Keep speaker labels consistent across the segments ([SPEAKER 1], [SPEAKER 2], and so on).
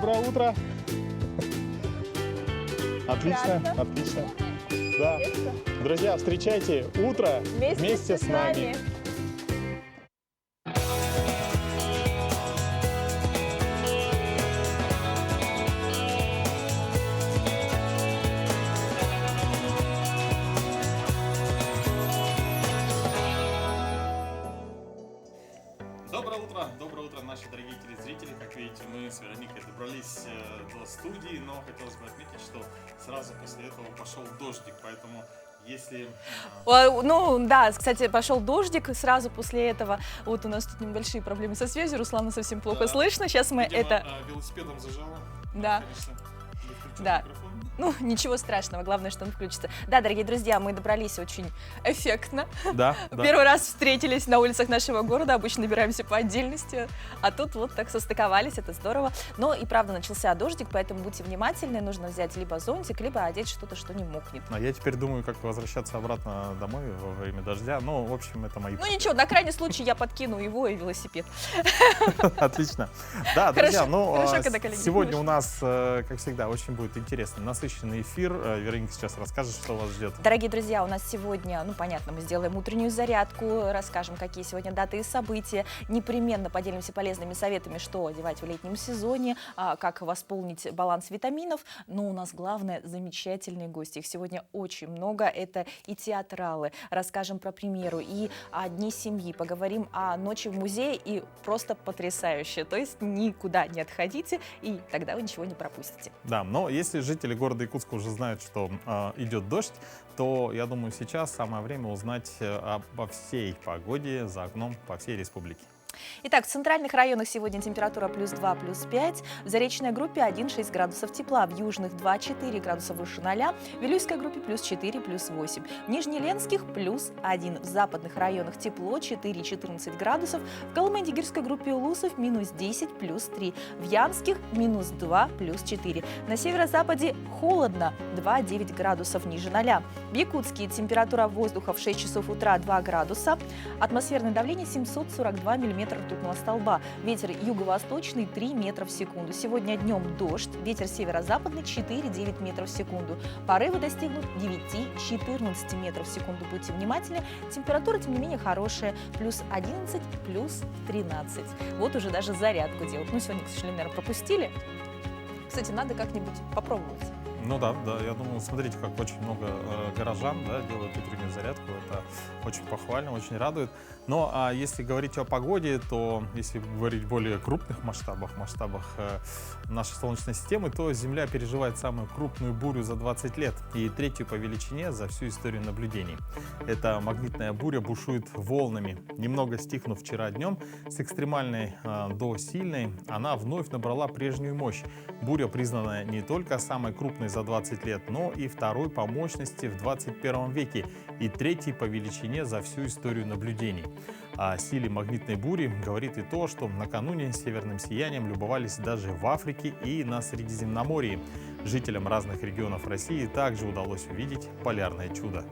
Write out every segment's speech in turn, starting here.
[SPEAKER 1] Доброе утро. Отлично,
[SPEAKER 2] Прекрасно.
[SPEAKER 1] отлично. Да. Друзья, встречайте утро вместе с нами. Доброе утро, наши дорогие телезрители. Как видите, мы с Вероникой добрались до студии, но хотелось бы отметить, что сразу после этого пошел дождик, поэтому если...
[SPEAKER 2] Ну да, кстати, пошел дождик сразу после этого. Вот у нас тут небольшие проблемы со связью, Руслана совсем плохо слышно. Сейчас мы
[SPEAKER 1] видимо,
[SPEAKER 2] это...
[SPEAKER 1] велосипедом зажало.
[SPEAKER 2] Да.
[SPEAKER 1] Конечно, не включен
[SPEAKER 2] Да.
[SPEAKER 1] микрофон.
[SPEAKER 2] Ну, ничего страшного, главное, что он включится. Да, дорогие друзья, мы добрались очень эффектно.
[SPEAKER 1] Да,
[SPEAKER 2] Первый раз встретились на улицах нашего города, обычно набираемся по отдельности, а тут вот так состыковались, это здорово. Но и правда начался дождик, поэтому будьте внимательны, нужно взять либо зонтик, либо одеть что-то, что не мокнет.
[SPEAKER 1] А я теперь думаю, как возвращаться обратно домой во время дождя. Ну, в общем, это мои...
[SPEAKER 2] Ну ничего, на крайний случай я подкину его и велосипед.
[SPEAKER 1] Отлично. Да, друзья,
[SPEAKER 2] хорошо, когда коллеги
[SPEAKER 1] сегодня
[SPEAKER 2] слышат.
[SPEAKER 1] у нас, как всегда, очень будет интересный, насыщенный эфир. Вероника сейчас расскажет, что вас ждет.
[SPEAKER 2] Дорогие друзья, у нас сегодня, ну понятно, мы сделаем утреннюю зарядку, расскажем, какие сегодня даты и события, непременно поделимся полезными советами, что одевать в летнем сезоне, как восполнить баланс витаминов, но у нас главное замечательные гости, их сегодня очень много, это и театралы, расскажем про премьеру, и о Дне семьи, поговорим о ночи в музее, и просто потрясающе, то есть никуда не отходите, и тогда вы ничего не пропустите.
[SPEAKER 1] Да, но если жители города Якутска уже знают, что идет дождь, то, я думаю, сейчас самое время узнать обо всей погоде за окном по всей республике.
[SPEAKER 2] Итак, в центральных районах сегодня температура +2, +5, в заречной группе 1,6 градусов тепла, в южных 2,4 градуса выше 0, в Вилюйской группе +4, +8, в Нижнеленских +1, в западных районах тепло 4-14 градусов, в Колымы-Дигирской группе Улусов -10, +3, в Ямских -2, +4, на северо-западе холодно 2,9 градусов ниже 0, в Якутске температура воздуха в 6 часов утра 2 градуса, атмосферное давление 742 миллиметра ртутного столба. Ветер юго-восточный 3 метра в секунду. Сегодня днем дождь, ветер северо-западный 4-9 метров в секунду. Порывы достигнут 9-14 метров в секунду. Будьте внимательны. Температура, тем не менее, хорошая. +11, +13. Вот уже даже зарядку делают. Ну, сегодня, к сожалению, наверное, пропустили. Кстати, надо как-нибудь попробовать.
[SPEAKER 1] Ну да, я думаю, смотрите, как очень много горожан делают утреннюю зарядку. Это очень похвально, очень радует. Но если говорить о погоде, то если говорить в более крупных масштабах нашей Солнечной системы, то Земля переживает самую крупную бурю за 20 лет и третью по величине за всю историю наблюдений. Эта магнитная буря бушует волнами. Немного стихнув вчера днем, с экстремальной до сильной, она вновь набрала прежнюю мощь. Буря признана не только самой крупной за 20 лет, но и второй по мощности в 21 веке и третьей по величине за всю историю наблюдений. О силе магнитной бури говорит и то, что накануне северным сиянием любовались даже в Африке и на Средиземноморье. Жителям разных регионов России также удалось увидеть полярное чудо.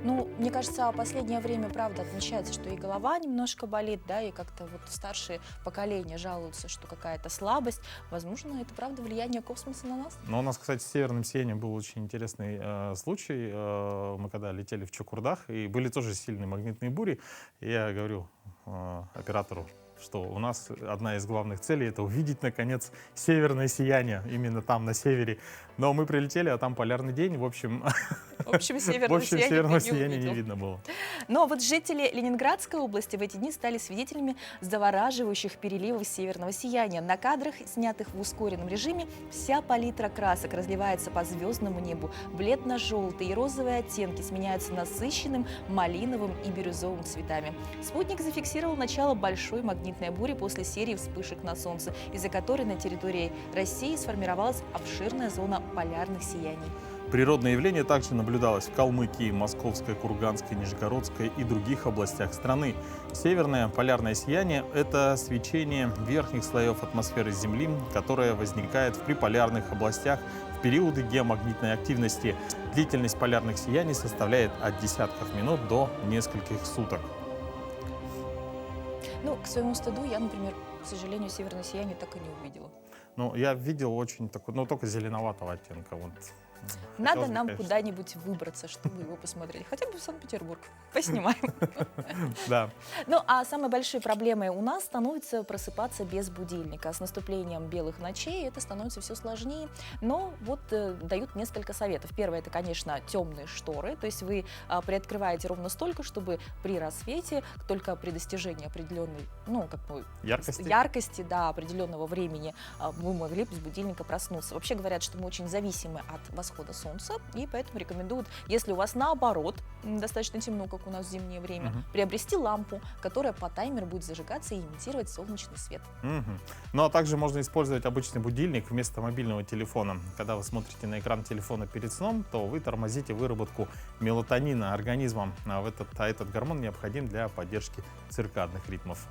[SPEAKER 2] Ну, мне кажется, в последнее время, правда, отмечается, что и голова немножко болит, да, и как-то вот старшие поколения жалуются, что какая-то слабость. Возможно, это, правда, влияние космоса на нас?
[SPEAKER 1] Но у нас, кстати, с северным сиянием был очень интересный случай. Мы когда летели в Чукурдах, и были тоже сильные магнитные бури, и я говорю оператору, что у нас одна из главных целей — это увидеть, наконец, северное сияние, именно там, на севере. Но мы прилетели, а там полярный день, в общем, северного сияния не видно было.
[SPEAKER 2] Но вот жители Ленинградской области в эти дни стали свидетелями завораживающих переливов северного сияния. На кадрах, снятых в ускоренном режиме, вся палитра красок разливается по звездному небу. Бледно-желтые и розовые оттенки сменяются насыщенным малиновым и бирюзовым цветами. Спутник зафиксировал начало большой магнитной бури после серии вспышек на Солнце, из-за которой на территории России сформировалась обширная зона полярных сияний.
[SPEAKER 1] Природное явление также наблюдалось в Калмыкии, Московской, Курганской, Нижегородской и других областях страны. Северное полярное сияние – это свечение верхних слоев атмосферы Земли, которое возникает в приполярных областях в периоды геомагнитной активности. Длительность полярных сияний составляет от десятков минут до нескольких суток.
[SPEAKER 2] Ну, к своему стыду я, например, к сожалению, северное сияние так и не увидела.
[SPEAKER 1] Ну, я видел очень такой, ну, только зеленоватого оттенка. Вот.
[SPEAKER 2] Надо
[SPEAKER 1] Хотелось бы,
[SPEAKER 2] нам
[SPEAKER 1] конечно.
[SPEAKER 2] куда-нибудь выбраться, чтобы его посмотреть. Хотя бы в Санкт-Петербург. Поснимаем.
[SPEAKER 1] Да.
[SPEAKER 2] Ну, а самой большой проблемой у нас становится просыпаться без будильника. С наступлением белых ночей это становится все сложнее. Но вот дают несколько советов. Первое, это, конечно, темные шторы. То есть вы приоткрываете ровно столько, чтобы при рассвете, только при достижении определенной, ну, как бы, яркости, да, определенного времени, вы могли без будильника проснуться. Вообще говорят, что мы очень зависимы от восхода солнца, и поэтому рекомендуют, если у вас наоборот достаточно темно, как у нас в зимнее время, приобрести лампу, которая по таймеру будет зажигаться и имитировать солнечный свет.
[SPEAKER 1] Ну, а также можно использовать обычный будильник вместо мобильного телефона. Когда вы смотрите на экран телефона перед сном, то вы тормозите выработку мелатонина организмом, а этот гормон необходим для поддержки циркадных ритмов.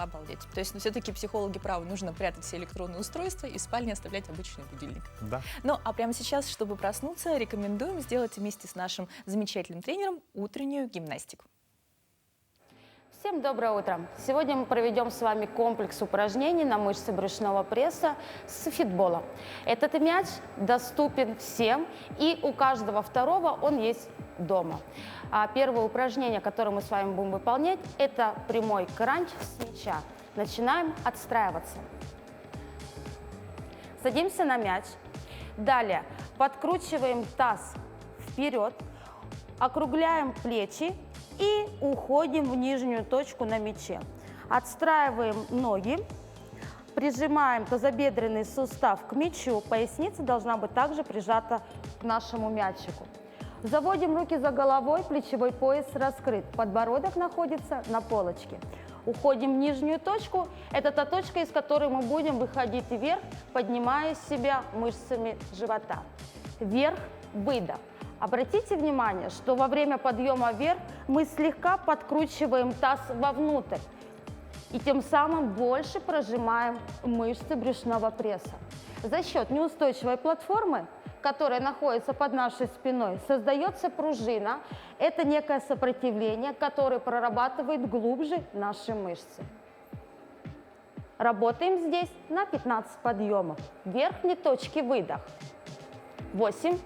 [SPEAKER 2] Обалдеть. То есть, все-таки психологи правы, нужно прятать все электронные устройства и в спальне оставлять обычный будильник.
[SPEAKER 1] Да.
[SPEAKER 2] Ну, а прямо сейчас, чтобы проснуться, рекомендуем сделать вместе с нашим замечательным тренером утреннюю гимнастику.
[SPEAKER 3] Всем доброе утро! Сегодня мы проведем с вами комплекс упражнений на мышцы брюшного пресса с фитбола. Этот мяч доступен всем, и у каждого второго он есть дома. Первое упражнение, которое мы с вами будем выполнять, это прямой кранч с мяча. Начинаем отстраиваться. Садимся на мяч. Далее подкручиваем таз вперед, округляем плечи и уходим в нижнюю точку на мяче. Отстраиваем ноги, прижимаем тазобедренный сустав к мячу, поясница должна быть также прижата к нашему мячику. Заводим руки за головой, плечевой пояс раскрыт, подбородок находится на полочке. Уходим в нижнюю точку, это та точка, из которой мы будем выходить вверх, поднимая себя мышцами живота. Вверх, выдох. Обратите внимание, что во время подъема вверх мы слегка подкручиваем таз вовнутрь и тем самым больше прожимаем мышцы брюшного пресса. За счет неустойчивой платформы, которая находится под нашей спиной, создается пружина. Это некое сопротивление, которое прорабатывает глубже наши мышцы. Работаем здесь на 15 подъемов. Верхней точки выдох. 8,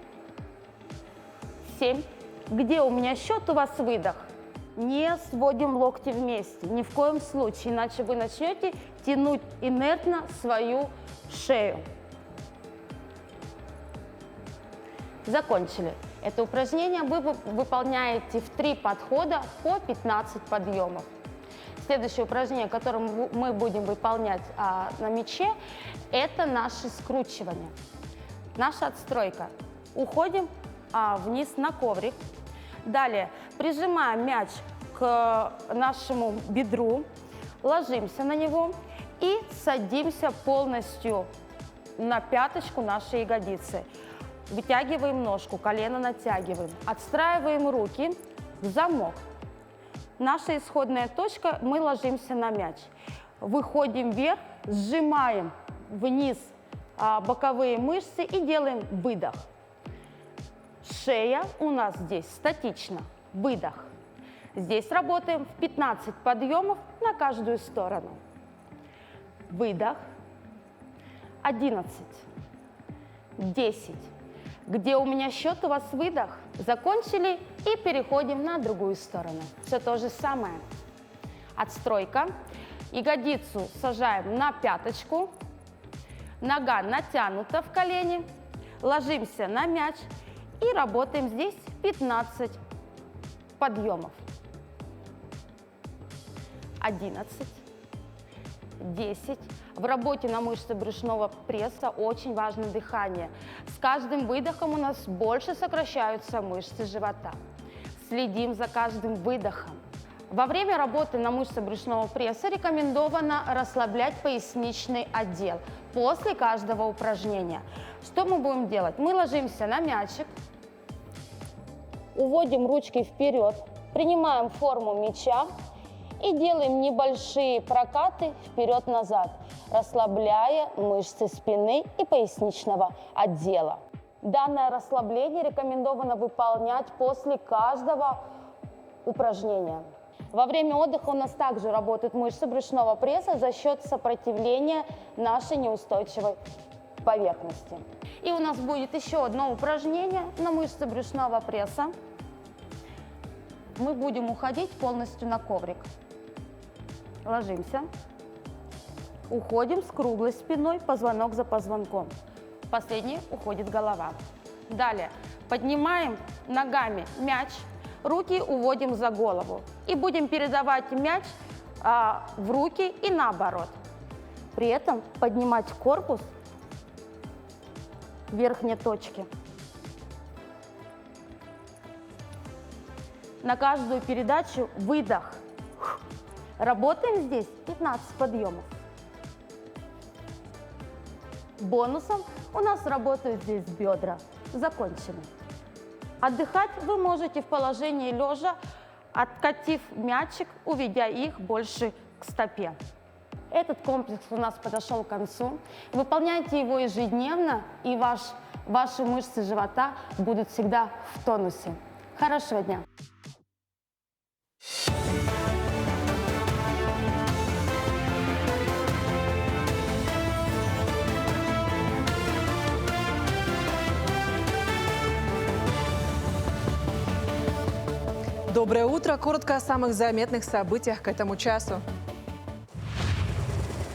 [SPEAKER 3] 7. Где у меня счет, у вас выдох. Не сводим локти вместе, ни в коем случае, иначе вы начнете тянуть инертно свою шею. Закончили. Это упражнение вы выполняете в 3 подхода по 15 подъемов. Следующее упражнение, которое мы будем выполнять на мяче, это наше скручивание. Наша отстройка. Уходим вниз на коврик. Далее прижимаем мяч к нашему бедру, ложимся на него и садимся полностью на пяточку нашей ягодицы. Вытягиваем ножку, колено натягиваем, отстраиваем руки в замок. Наша исходная точка, мы ложимся на мяч. Выходим вверх, сжимаем вниз боковые мышцы и делаем выдох. Шея у нас здесь статична, выдох. Здесь работаем в 15 подъемов на каждую сторону. Выдох. 11, 10. Где у меня счет, у вас выдох. Закончили и переходим на другую сторону. Все то же самое. Отстройка. Ягодицу сажаем на пяточку. Нога натянута в колени. Ложимся на мяч и работаем здесь 15 подъемов. 11, 10. В работе на мышцы брюшного пресса очень важно дыхание. С каждым выдохом у нас больше сокращаются мышцы живота. Следим за каждым выдохом. Во время работы на мышцы брюшного пресса рекомендовано расслаблять поясничный отдел после каждого упражнения. Что мы будем делать? Мы ложимся на мячик, уводим ручки вперед, принимаем форму мяча и делаем небольшие прокаты вперед-назад, расслабляя мышцы спины и поясничного отдела. Данное расслабление рекомендовано выполнять после каждого упражнения. Во время отдыха у нас также работают мышцы брюшного пресса за счет сопротивления нашей неустойчивой поверхности. И у нас будет еще одно упражнение на мышцы брюшного пресса. Мы будем уходить полностью на коврик. Ложимся. Уходим с круглой спиной, позвонок за позвонком. Последний уходит голова. Далее поднимаем ногами мяч, руки уводим за голову. И будем передавать мяч в руки и наоборот. При этом поднимать корпус в верхней точке. На каждую передачу выдох. Работаем здесь 15 подъемов. Бонусом у нас работают здесь бедра. Закончили. Отдыхать вы можете в положении лежа, откатив мячик, уведя их больше к стопе. Этот комплекс у нас подошел к концу. Выполняйте его ежедневно, и ваши мышцы живота будут всегда в тонусе. Хорошего дня!
[SPEAKER 4] Доброе утро. Коротко о самых заметных событиях к этому часу.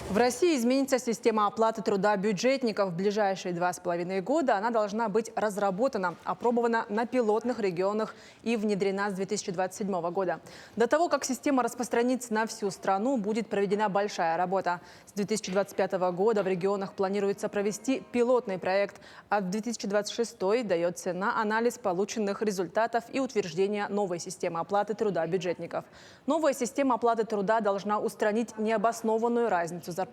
[SPEAKER 4] В России изменится система оплаты труда бюджетников. В ближайшие 2,5 года она должна быть разработана, опробована на пилотных регионах и внедрена с 2027 года. До того, как система распространится на всю страну, будет проведена большая работа. С 2025 года в регионах планируется провести пилотный проект, а в 2026 дается на анализ полученных результатов и утверждение новой системы оплаты труда бюджетников. Новая система оплаты труда должна устранить необоснованную разницу зарплат.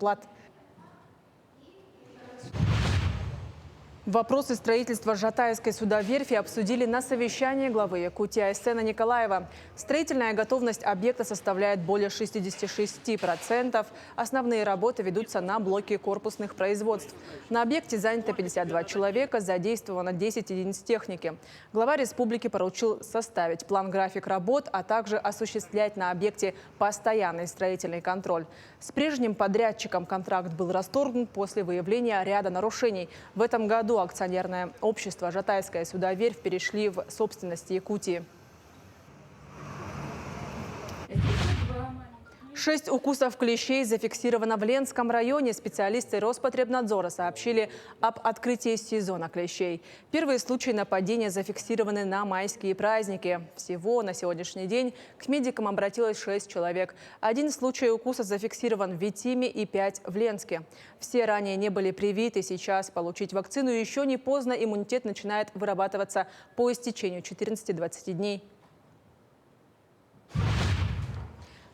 [SPEAKER 4] Вопросы строительства Жатайской судоверфи обсудили на совещании главы Якутии Айсена Николаева. Строительная готовность объекта составляет более 66%. Основные работы ведутся на блоке корпусных производств. На объекте занято 52 человека, задействовано 10 единиц техники. Глава республики поручил составить план-график работ, а также осуществлять на объекте постоянный строительный контроль. С прежним подрядчиком контракт был расторгнут после выявления ряда нарушений. В этом году акционерное общество «Жатайская судоверфь» перешли в собственность Якутии. 6 укусов клещей зафиксировано в Ленском районе. Специалисты Роспотребнадзора сообщили об открытии сезона клещей. Первые случаи нападения зафиксированы на майские праздники. Всего на сегодняшний день к медикам обратилось 6 человек. 1 случай укуса зафиксирован в Витиме и 5 в Ленске. Все ранее не были привиты. Сейчас получить вакцину еще не поздно. Иммунитет начинает вырабатываться по истечению 14-20 дней.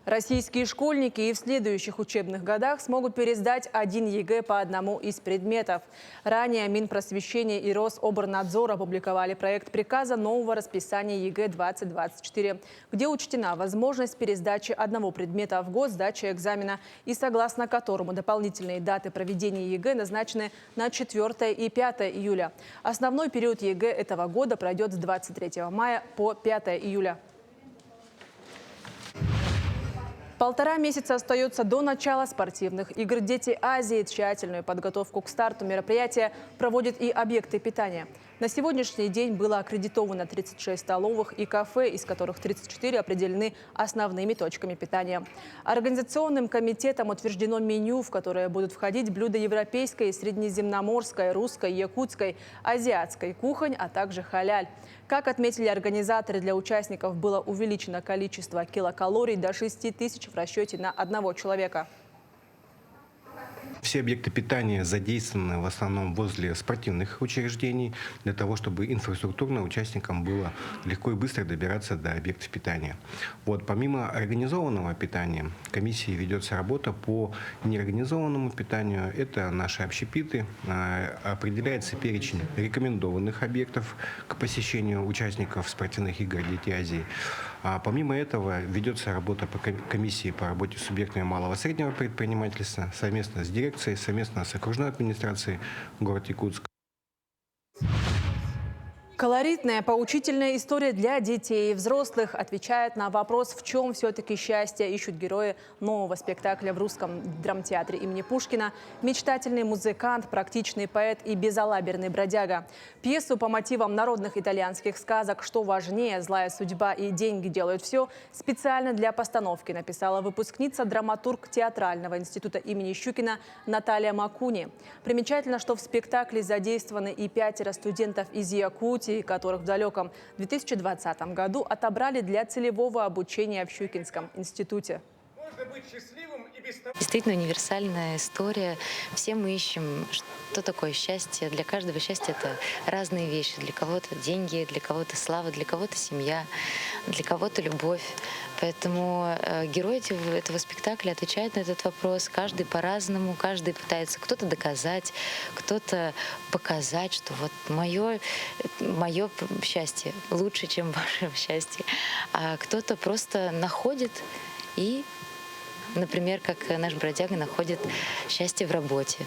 [SPEAKER 4] Российские школьники и в следующих учебных годах смогут пересдать 1 ЕГЭ по одному из предметов. Ранее Минпросвещения и Рособорнадзор опубликовали проект приказа нового расписания ЕГЭ-2024, где учтена возможность пересдачи одного предмета в год, сдачи экзамена, и согласно которому дополнительные даты проведения ЕГЭ назначены на 4 и 5 июля. Основной период ЕГЭ этого года пройдет с 23 мая по 5 июля. 1,5 месяца остается до начала спортивных игр. Дети Азии тщательную подготовку к старту мероприятия проводят и объекты питания. На сегодняшний день было аккредитовано 36 столовых и кафе, из которых 34 определены основными точками питания. Организационным комитетом утверждено меню, в которое будут входить блюда европейской, среднеземноморской, русской, якутской, азиатской кухонь, а также халяль. Как отметили организаторы, для участников было увеличено количество килокалорий до 6000 в расчете на одного человека.
[SPEAKER 5] Все объекты питания задействованы в основном возле спортивных учреждений, для того, чтобы инфраструктурно участникам было легко и быстро добираться до объектов питания. Помимо организованного питания, комиссией ведется работа по неорганизованному питанию. Это наши общепиты. Определяется перечень рекомендованных объектов к посещению участников спортивных игр «Дети Азии». Помимо этого ведется работа по комиссии по работе с субъектами малого и среднего предпринимательства совместно с дирекцией, совместно с окружной администрацией города Якутск.
[SPEAKER 4] Колоритная, поучительная история для детей и взрослых отвечает на вопрос, в чем все-таки счастье, ищут герои нового спектакля в Русском драмтеатре имени Пушкина. Мечтательный музыкант, практичный поэт и безалаберный бродяга. Пьесу по мотивам народных итальянских сказок «Что важнее, злая судьба и деньги делают все» специально для постановки написала выпускница драматург театрального института имени Щукина Наталья Макуни. Примечательно, что в спектакле задействованы и 5 студентов из Якутии, которых в далеком 2020 году отобрали для целевого обучения в Щукинском институте.
[SPEAKER 6] Действительно универсальная история. Все мы ищем, что такое счастье. Для каждого счастье — это разные вещи. Для кого-то деньги, для кого-то слава, для кого-то семья, для кого-то любовь. Поэтому герои этого спектакля отвечают на этот вопрос. Каждый по-разному, каждый пытается кто-то доказать, кто-то показать, что вот мое счастье лучше, чем ваше счастье. А кто-то просто находит и, например, как наш бродяга находит счастье в работе.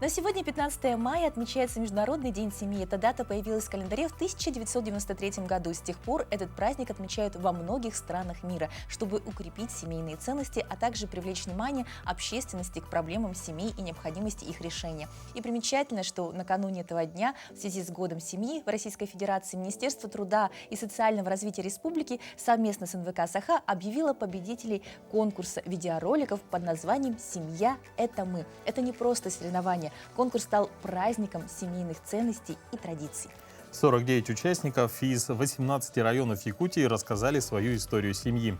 [SPEAKER 2] На сегодня, 15 мая, отмечается Международный день семьи. Эта дата появилась в календаре в 1993 году. С тех пор этот праздник отмечают во многих странах мира, чтобы укрепить семейные ценности, а также привлечь внимание общественности к проблемам семей и необходимости их решения. И примечательно, что накануне этого дня, в связи с Годом семьи в Российской Федерации, Министерство труда и социального развития республики совместно с НВК «Саха» объявило победителей конкурса видеороликов под названием «Семья – это мы». Это не просто соревнование. Конкурс стал праздником семейных ценностей и традиций.
[SPEAKER 1] 49 участников из 18 районов Якутии рассказали свою историю семьи.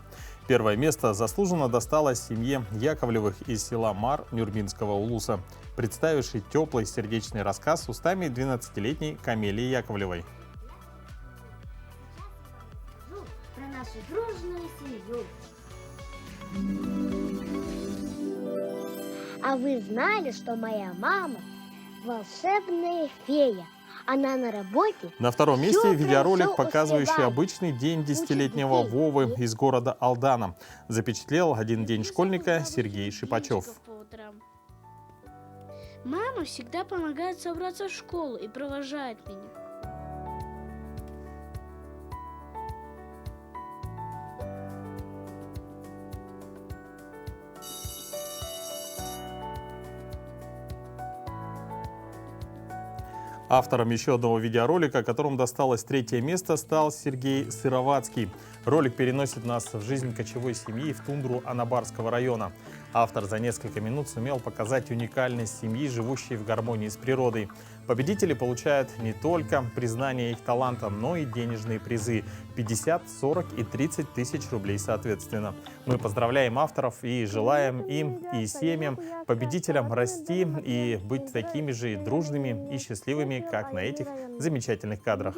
[SPEAKER 1] Первое место заслуженно досталось семье Яковлевых из села Мар Нюрбинского улуса, представившей теплый сердечный рассказ устами 12-летней Камелии Яковлевой.
[SPEAKER 7] Про нашу дружную семью. А вы знали, что моя мама волшебная фея? Она на работе.
[SPEAKER 1] На втором месте
[SPEAKER 7] всё
[SPEAKER 1] видеоролик,
[SPEAKER 7] хорошо
[SPEAKER 1] показывающий
[SPEAKER 7] успевает.
[SPEAKER 1] обычный день 10-летнего
[SPEAKER 7] Учит детей.
[SPEAKER 1] Вовы из города Алдана. Запечатлел один день школьника Сергей Шипачев.
[SPEAKER 8] По утрам. Мама всегда помогает собраться в школу и провожает меня.
[SPEAKER 1] Автором еще одного видеоролика, которому досталось 3-е место, стал Сергей Сыровацкий. Ролик переносит нас в жизнь кочевой семьи в тундру Анабарского района. Автор за несколько минут сумел показать уникальность семьи, живущей в гармонии с природой. Победители получают не только признание их талантам, но и денежные призы – 50, 40 и 30 тысяч рублей соответственно. Мы поздравляем авторов и желаем им и семьям, победителям расти и быть такими же дружными и счастливыми, как на этих замечательных кадрах.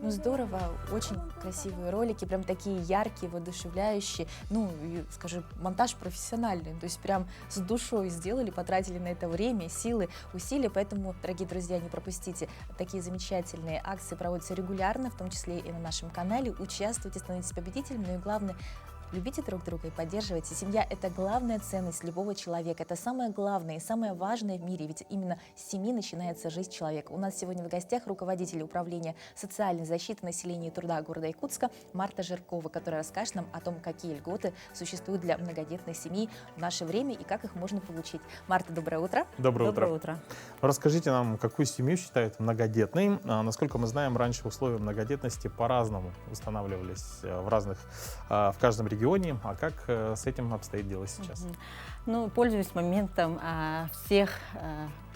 [SPEAKER 2] Ну здорово, очень красивые ролики, прям такие яркие, воодушевляющие. Ну, и, скажем, монтаж профессиональный, то есть прям с душой сделали, потратили на это время, силы, усилия. Поэтому, дорогие друзья, не пропустите, такие замечательные акции проводятся регулярно, в том числе и на нашем канале. Участвуйте, становитесь победителем, но и главное, любите друг друга и поддерживайте. Семья – это главная ценность любого человека. Это самое главное и самое важное в мире. Ведь именно с семьи начинается жизнь человека. У нас сегодня в гостях руководитель управления социальной защиты населения и труда города Якутска Марта Жиркова, которая расскажет нам о том, какие льготы существуют для многодетной семьи в наше время и как их можно получить. Марта, доброе утро.
[SPEAKER 1] Доброе утро. Расскажите нам, какую семью считают многодетной? Насколько мы знаем, раньше условия многодетности по-разному устанавливались в каждом регионе. А как с этим обстоит дело сейчас?
[SPEAKER 9] Ну, пользуясь моментом, всех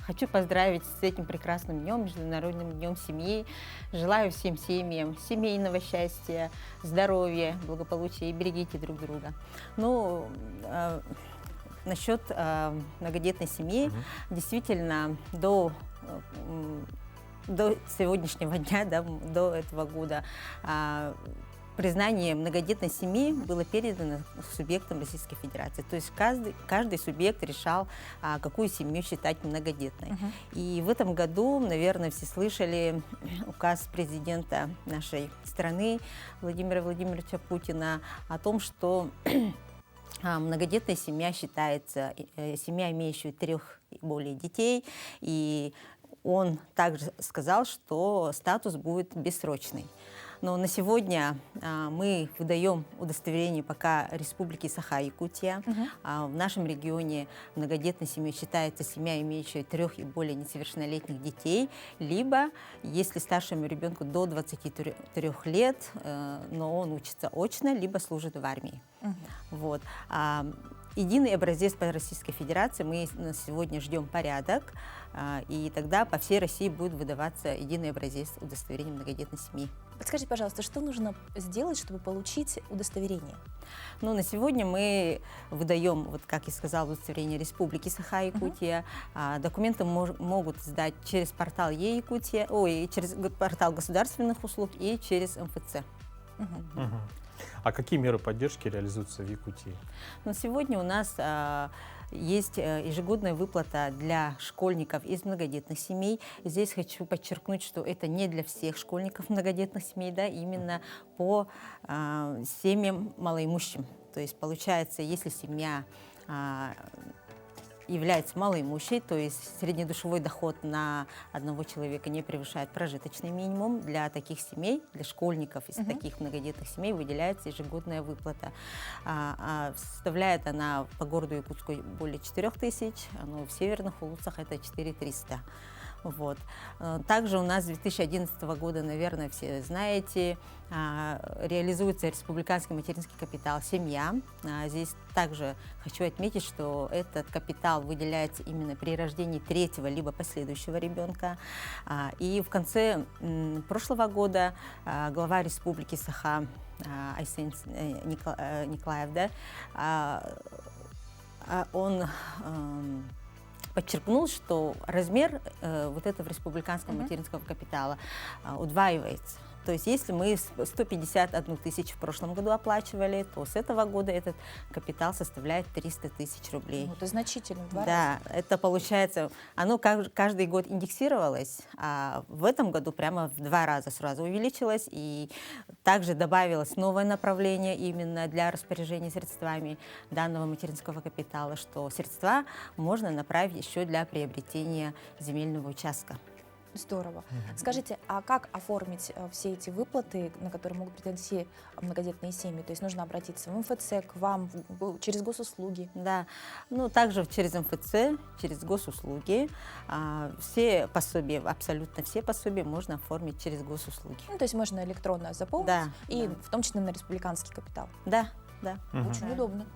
[SPEAKER 9] хочу поздравить с этим прекрасным днем, Международным днем семьи. Желаю всем семьям семейного счастья, здоровья, благополучия и берегите друг друга. Ну, насчет многодетной семьи, действительно, до сегодняшнего дня, да, до этого года, признание многодетной семьи было передано субъектам Российской Федерации. То есть каждый субъект решал, какую семью считать многодетной. И в этом году, наверное, все слышали указ президента нашей страны Владимира Владимировича Путина о том, что многодетная семья считается семья, имеющая 3 и более детей, и он также сказал, что статус будет бессрочный. Но на сегодня мы выдаем удостоверение пока Республики Саха-Якутия. В нашем регионе многодетной семьей считается семья, имеющая 3 и более несовершеннолетних детей, либо, если старшему ребенку до 23 лет, но он учится очно, либо служит в армии. Вот. Единый образец по Российской Федерации, мы на сегодня ждем порядок, и тогда по всей России будет выдаваться единый образец удостоверения многодетной семьи.
[SPEAKER 2] Подскажите, пожалуйста, что нужно сделать, чтобы получить удостоверение?
[SPEAKER 9] Ну, на сегодня мы выдаем, вот как я сказала, удостоверение Республики Саха-Якутия. Документы могут сдать через портал Е-Якутия, через портал государственных услуг и через МФЦ.
[SPEAKER 1] А какие меры поддержки реализуются в Якутии?
[SPEAKER 9] Но сегодня у нас есть ежегодная выплата для школьников из многодетных семей. Здесь хочу подчеркнуть, что это не для всех школьников многодетных семей, да, именно по семьям малоимущим. То есть получается, если семья является малоимущей, то есть среднедушевой доход на одного человека не превышает прожиточный минимум, для таких семей, для школьников из таких многодетных семей выделяется ежегодная выплата. Составляет она по городу Якутску более 4000, но в северных улуцах это 4300. Вот. Также у нас с 2011 года, наверное, все знаете, реализуется республиканский материнский капитал «Семья». Здесь также хочу отметить, что этот капитал выделяется именно при рождении 3-го либо последующего ребенка. И в конце прошлого года глава Республики Саха Айсен Николаев, да, он подчеркнул, что размер вот этого республиканского материнского капитала удваивается. То есть если мы 151 тысячу в прошлом году оплачивали, то с этого года этот капитал составляет 300 тысяч рублей.
[SPEAKER 2] Это значительно, в 2 раза.
[SPEAKER 9] Да, это получается, оно каждый год индексировалось, а в этом году прямо в 2 раза сразу увеличилось, и также добавилось новое направление именно для распоряжения средствами данного материнского капитала, что средства можно направить еще для приобретения земельного участка.
[SPEAKER 2] Здорово. Скажите, а как оформить все эти выплаты, на которые могут претендовать многодетные семьи? То есть нужно обратиться в МФЦ, к вам, через госуслуги?
[SPEAKER 9] Да, ну также через МФЦ, через госуслуги. Все пособия, абсолютно все пособия можно оформить через госуслуги.
[SPEAKER 2] Ну, то есть можно электронно заполнить,
[SPEAKER 9] Да,
[SPEAKER 2] и
[SPEAKER 9] да.
[SPEAKER 2] в том числе на республиканский капитал.
[SPEAKER 9] Да, да.
[SPEAKER 2] Очень удобно.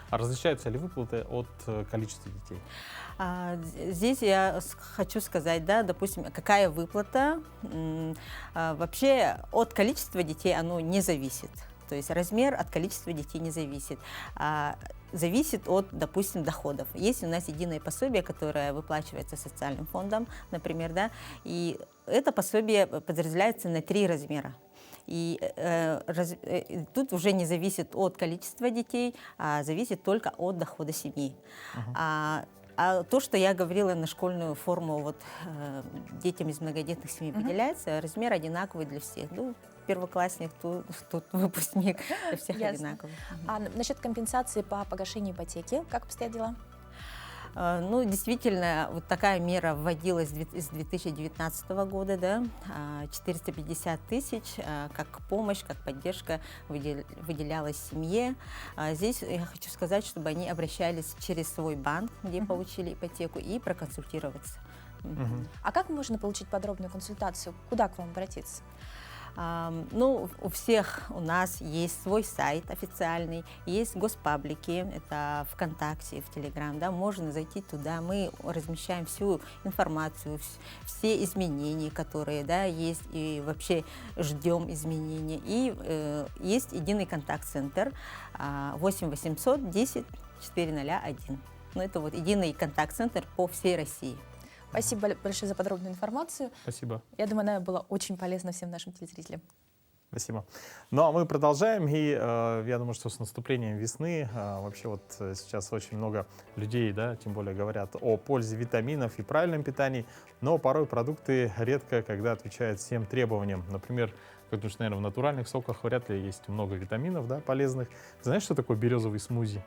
[SPEAKER 1] А различаются ли выплаты от количества детей?
[SPEAKER 9] Здесь я хочу сказать, да, допустим, какая выплата. Вообще от количества детей оно не зависит. То есть размер от количества детей не зависит. Зависит от, допустим, доходов. Есть у нас единое пособие, которое выплачивается социальным фондом, например, да, и это пособие подразделяется на 3 размера. И тут уже не зависит от количества детей, а зависит только от дохода семьи. А то, что я говорила на школьную форму, вот детям из многодетных семей выделяется, размер одинаковый для всех. Ну, первоклассник, тут выпускник, для всех одинаковый.
[SPEAKER 2] А насчет компенсации по погашению ипотеки, как обстоят дела?
[SPEAKER 9] Ну, действительно, вот такая мера вводилась с 2019 года, да, 450 тысяч как помощь, как поддержка выделялась семье. Здесь я хочу сказать, чтобы они обращались через свой банк, где получили ипотеку, и проконсультироваться.
[SPEAKER 2] А как можно получить подробную консультацию? Куда к вам обратиться?
[SPEAKER 9] Ну, у всех у нас есть свой сайт официальный, есть госпаблики, это ВКонтакте, в Телеграм, да, можно зайти туда, мы размещаем всю информацию, все изменения, которые, да, есть, и вообще ждем изменения. И есть единый контакт-центр 8 800 10 401. Ну, это вот единый контакт-центр по всей России.
[SPEAKER 2] Спасибо большое за подробную информацию.
[SPEAKER 1] Спасибо.
[SPEAKER 2] Я думаю, она была очень полезна всем нашим телезрителям.
[SPEAKER 1] Спасибо. Ну, а мы продолжаем, и я думаю, что с наступлением весны вообще вот сейчас очень много людей, да, тем более говорят о пользе витаминов и правильном питании, но порой продукты редко когда отвечают всем требованиям. Например, потому что, наверное, в натуральных соках вряд ли есть много витаминов, да, полезных. Знаешь, что такое березовый смузи?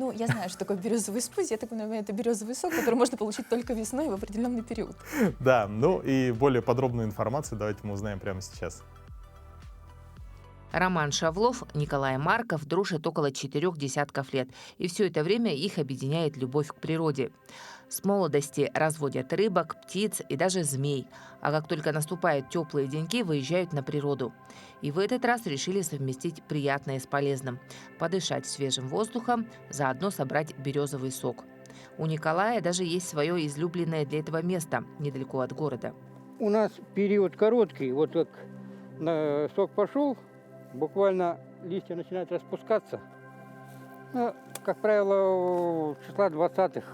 [SPEAKER 2] Ну, я знаю, что такое березовый смузи. Я так понимаю, это березовый сок, который можно получить только весной в определенный период.
[SPEAKER 1] Да, ну и более подробную информацию давайте мы узнаем прямо сейчас.
[SPEAKER 10] Роман Шавлов, Николай Марков дружат около 4 десятков лет, и все это время их объединяет любовь к природе. С молодости разводят рыбок, птиц и даже змей, а как только наступают теплые деньки, выезжают на природу. И в этот раз решили совместить приятное с полезным – подышать свежим воздухом, заодно собрать березовый сок. У Николая даже есть свое излюбленное для этого место, недалеко от города.
[SPEAKER 11] У нас период короткий, вот как сок пошел, буквально листья начинают распускаться. Ну, как правило, числа 20-х,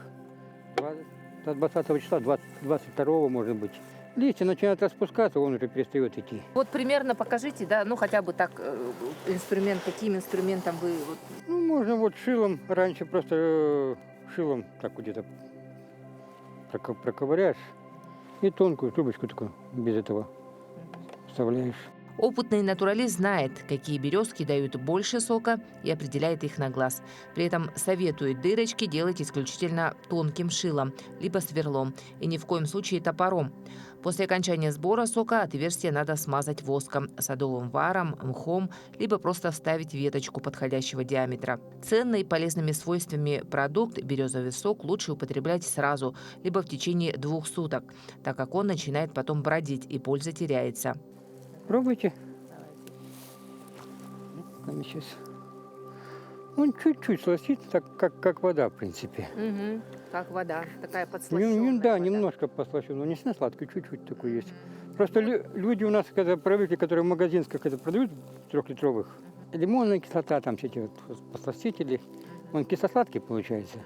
[SPEAKER 11] 20 числа, 22 может быть. Листья начинают распускаться, он уже перестает идти.
[SPEAKER 10] Вот примерно покажите, да, ну хотя бы так, инструмент, каким инструментом вы...
[SPEAKER 11] Ну, можно вот шилом, раньше просто шилом так вот где-то проковыряешь и тонкую трубочку такую без этого вставляешь.
[SPEAKER 10] Опытный натуралист знает, какие березки дают больше сока и определяет их на глаз. При этом советует дырочки делать исключительно тонким шилом, либо сверлом, и ни в коем случае топором. После окончания сбора сока отверстие надо смазать воском, садовым варом, мхом, либо просто вставить веточку подходящего диаметра. Ценный полезными свойствами продукт березовый сок лучше употреблять сразу, либо в течение 2 суток, так как он начинает потом бродить и польза теряется.
[SPEAKER 11] Пробуйте. Сейчас. Он чуть-чуть сластится, так как вода, в принципе.
[SPEAKER 10] Угу, как вода, такая
[SPEAKER 11] Да,
[SPEAKER 10] подслащенная.
[SPEAKER 11] немножко послащенная, но не сильно сладкая, чуть-чуть такой есть. Просто люди у нас, когда привыкли, которые в магазинах когда продают 3-литровых, лимонная кислота, там все эти вот посластители, он кисло-сладкий получается.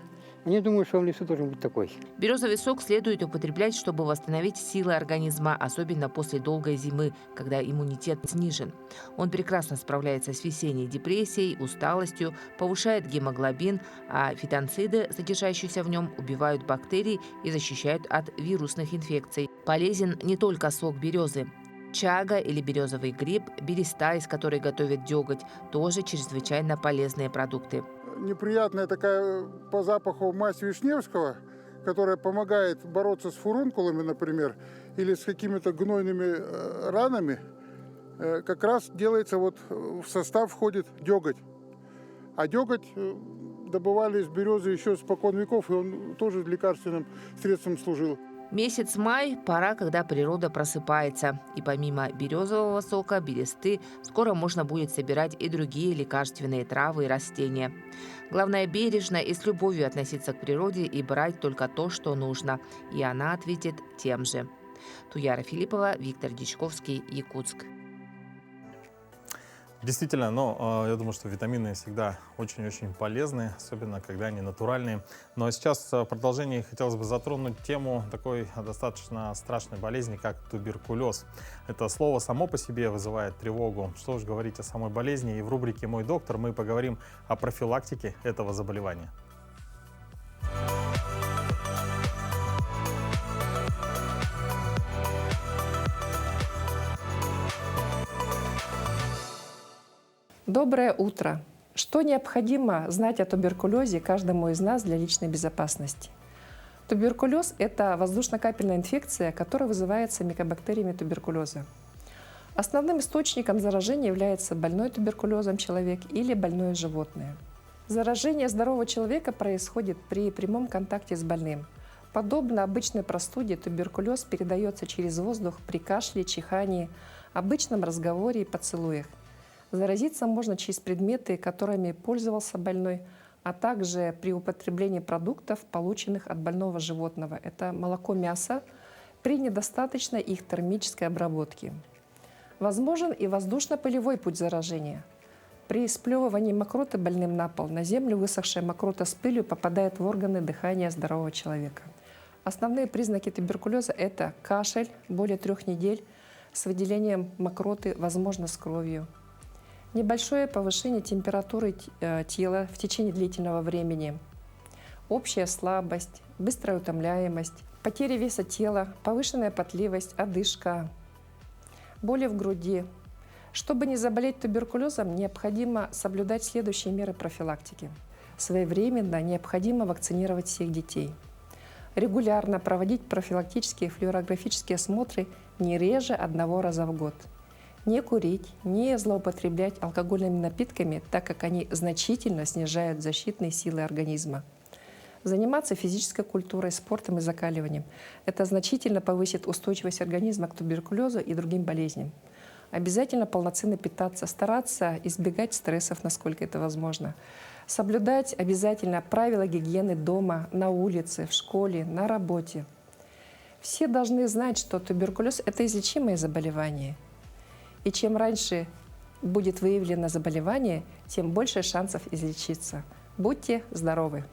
[SPEAKER 11] Они думают, что он в лесу должен быть такой.
[SPEAKER 10] Березовый сок следует употреблять, чтобы восстановить силы организма, особенно после долгой зимы, когда иммунитет снижен. Он прекрасно справляется с весенней депрессией, усталостью, повышает гемоглобин, а фитонциды, содержащиеся в нем, убивают бактерии и защищают от вирусных инфекций. Полезен не только сок березы. Чага или березовый гриб, береста, из которой готовят деготь, тоже чрезвычайно полезные продукты.
[SPEAKER 12] Неприятная такая по запаху мазь Вишневского, которая помогает бороться с фурункулами, например, или с какими-то гнойными ранами, как раз делается вот в состав входит деготь. А деготь добывали из березы еще спокон веков, и он тоже лекарственным средством служил.
[SPEAKER 10] Месяц май – пора, когда природа просыпается. И помимо березового сока, бересты, скоро можно будет собирать и другие лекарственные травы и растения. Главное, бережно и с любовью относиться к природе и брать только то, что нужно. И она ответит тем же. Туяра Филиппова, Виктор Дичковский, Якутск.
[SPEAKER 1] Действительно, но я думаю, что витамины всегда очень-очень полезны, особенно когда они натуральные. Но сейчас в продолжении хотелось бы затронуть тему такой достаточно страшной болезни, как туберкулез. Это слово само по себе вызывает тревогу. Что уж говорить о самой болезни. И в рубрике «Мой доктор» мы поговорим о профилактике этого заболевания.
[SPEAKER 13] Доброе утро! Что необходимо знать о туберкулезе каждому из нас для личной безопасности? Туберкулез – это воздушно-капельная инфекция, которая вызывается микобактериями туберкулеза. Основным источником заражения является больной туберкулезом человек или больное животное. Заражение здорового человека происходит при прямом контакте с больным. Подобно обычной простуде, туберкулез передается через воздух при кашле, чихании, обычном разговоре и поцелуях. Заразиться можно через предметы, которыми пользовался больной, а также при употреблении продуктов, полученных от больного животного. Это молоко, мясо, при недостаточной их термической обработке. Возможен и воздушно-пылевой путь заражения. При сплевывании мокроты больным на пол на землю высохшая мокрота с пылью попадает в органы дыхания здорового человека. Основные признаки туберкулеза – это кашель более 3 недель с выделением мокроты, возможно, с кровью. Небольшое повышение температуры тела в течение длительного времени, общая слабость, быстрая утомляемость, потеря веса тела, повышенная потливость, одышка, боли в груди. Чтобы не заболеть туберкулезом, необходимо соблюдать следующие меры профилактики. Своевременно необходимо вакцинировать всех детей. Регулярно проводить профилактические флюорографические осмотры не реже 1 раза в год. Не курить, не злоупотреблять алкогольными напитками, так как они значительно снижают защитные силы организма. Заниматься физической культурой, спортом и закаливанием. Это значительно повысит устойчивость организма к туберкулезу и другим болезням. Обязательно полноценно питаться, стараться избегать стрессов, насколько это возможно. Соблюдать обязательно правила гигиены дома, на улице, в школе, на работе. Все должны знать, что туберкулез – это излечимое заболевание. И чем раньше будет выявлено заболевание, тем больше шансов излечиться. Будьте здоровы!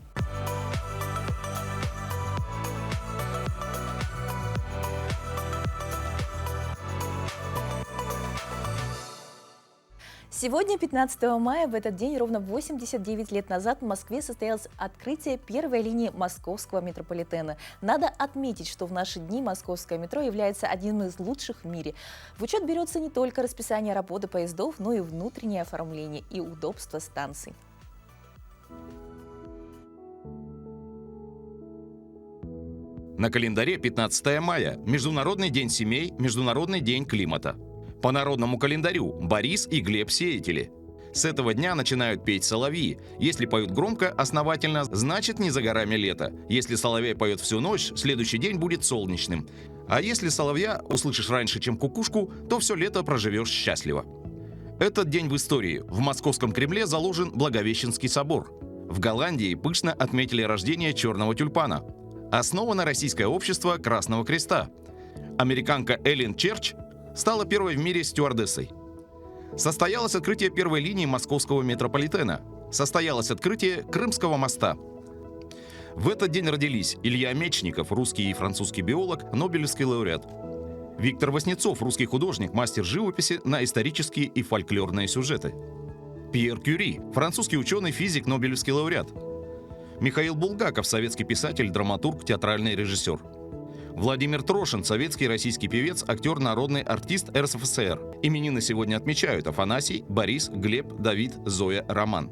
[SPEAKER 2] Сегодня, 15 мая, в этот день, ровно 89 лет назад, в Москве состоялось открытие первой линии московского метрополитена. Надо отметить, что в наши дни московское метро является одним из лучших в мире. В учет берется не только расписание работы поездов, но и внутреннее оформление и удобство станций.
[SPEAKER 14] На календаре 15 мая – Международный день семей, Международный день климата. По народному календарю Борис и Глеб сеятели. С этого дня начинают петь соловьи. Если поют громко, основательно, значит не за горами лето. Если соловей поет всю ночь, следующий день будет солнечным. А если соловья услышишь раньше, чем кукушку, то все лето проживешь счастливо. Этот день в истории. В Московском Кремле заложен Благовещенский собор. В Голландии пышно отметили рождение черного тюльпана. Основано Российское общество Красного Креста. Американка Эллен Черч стала первой в мире стюардессой. Состоялось открытие первой линии московского метрополитена. Состоялось открытие Крымского моста. В этот день родились Илья Мечников, русский и французский биолог, Нобелевский лауреат. Виктор Васнецов, русский художник, мастер живописи на исторические и фольклорные сюжеты. Пьер Кюри, французский ученый, физик, Нобелевский лауреат. Михаил Булгаков, советский писатель, драматург, театральный режиссер. Владимир Трошин, советский и российский певец, актер, народный артист РСФСР. Именины сегодня отмечают Афанасий, Борис, Глеб, Давид, Зоя, Роман.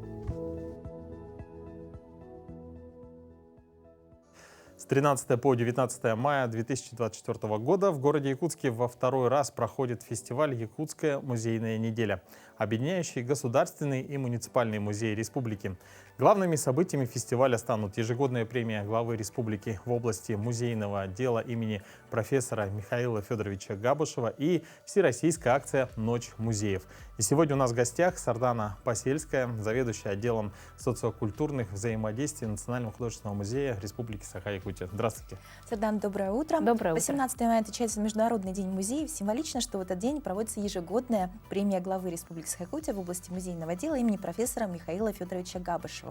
[SPEAKER 1] С 13 по 19 мая 2024 года в городе Якутске во второй раз проходит фестиваль «Якутская музейная неделя», объединяющий государственные и муниципальные музеи республики. Главными событиями фестиваля станут ежегодная премия главы республики в области музейного дела имени профессора Михаила Федоровича Габышева и всероссийская акция «Ночь музеев». И сегодня у нас в гостях Сардана Посельская, заведующая отделом социокультурных взаимодействий Национального художественного музея Республики Саха-Якутия. Здравствуйте.
[SPEAKER 2] Сардан, доброе утро.
[SPEAKER 3] Доброе утро.
[SPEAKER 2] 18 мая отмечается Международный день музеев. Символично, что в этот день проводится ежегодная премия главы Республики Саха-Якутия в области музейного дела имени профессора Михаила Федоровича Габышева.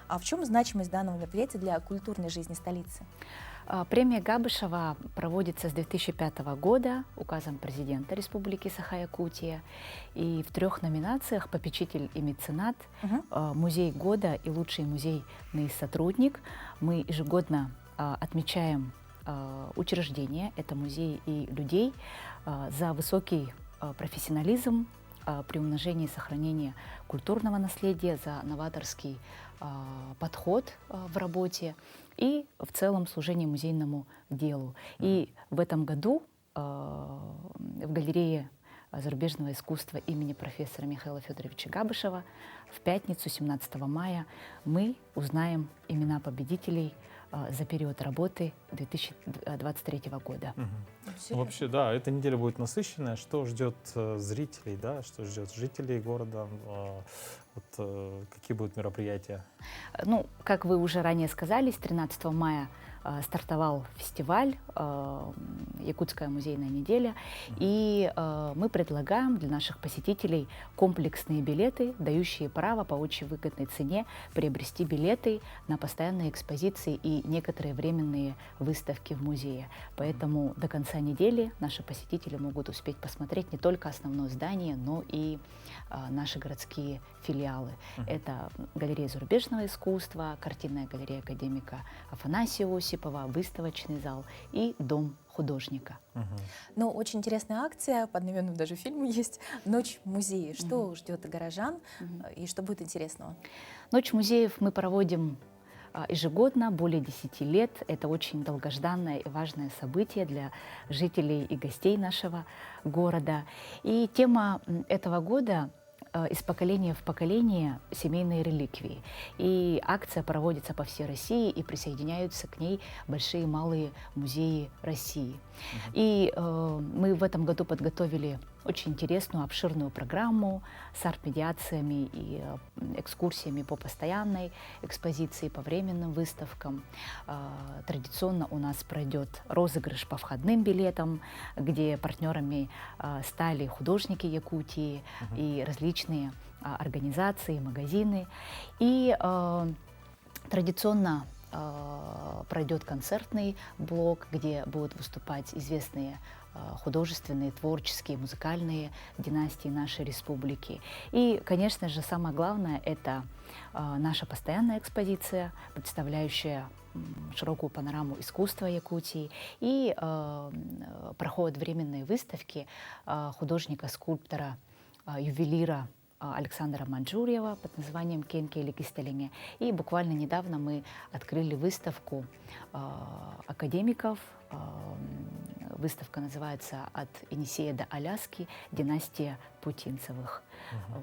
[SPEAKER 2] А в чем значимость данного мероприятия для культурной жизни столицы?
[SPEAKER 15] Премия Габышева проводится с 2005 года указом президента Республики Саха-Якутия. И в 3 номинациях «Попечитель и меценат», «Музей года» и «Лучший музейный сотрудник» мы ежегодно отмечаем учреждения, это музеи и людей, за высокий профессионализм, приумножение и сохранение культурного наследия, за новаторский подход в работе и в целом служение музейному делу. И в этом году в галерее зарубежного искусства имени профессора Михаила Федоровича Габышева в пятницу, 17 мая, мы узнаем имена победителей за период работы 2023 года.
[SPEAKER 1] Вообще, да, эта неделя будет насыщенная. Что ждет зрителей, да, что ждет жителей города? Какие будут мероприятия?
[SPEAKER 15] Ну, как вы уже ранее сказали, с 13 мая стартовал фестиваль «Якутская музейная неделя», и мы предлагаем для наших посетителей комплексные билеты, дающие право по очень выгодной цене приобрести билеты на постоянные экспозиции и некоторые временные выставки в музее. Поэтому до конца недели наши посетители могут успеть посмотреть не только основное здание, но и наши городские филиалы. Это галерея зарубежного искусства, картинная галерея академика Афанасия Осипова, выставочный зал и дом художника.
[SPEAKER 2] Ну, очень интересная акция, по одноименному даже фильму есть «Ночь музея». Что ждет горожан и что будет интересного?
[SPEAKER 15] Ночь музеев мы проводим ежегодно, более 10 лет. Это очень долгожданное и важное событие для жителей и гостей нашего города. И тема этого года «Из поколения в поколение. Семейные реликвии». И акция проводится по всей России, и присоединяются к ней большие и малые музеи России. И мы в этом году подготовили очень интересную, обширную программу с арт-медиациями и экскурсиями по постоянной экспозиции, по временным выставкам. Традиционно у нас пройдет розыгрыш по входным билетам, где партнерами стали художники Якутии и различные организации, магазины. И традиционно пройдет концертный блок, где будут выступать известные художественные, творческие, музыкальные династии нашей республики. И, конечно же, самое главное — это наша постоянная экспозиция, представляющая широкую панораму искусства Якутии. И проходят временные выставки художника-скульптора, ювелира Александра Манджурьева под названием «Кенке или Кистелине». И буквально недавно мы открыли выставку академиков. Выставка называется «От Енисея до Аляски. Династия Путинцевых».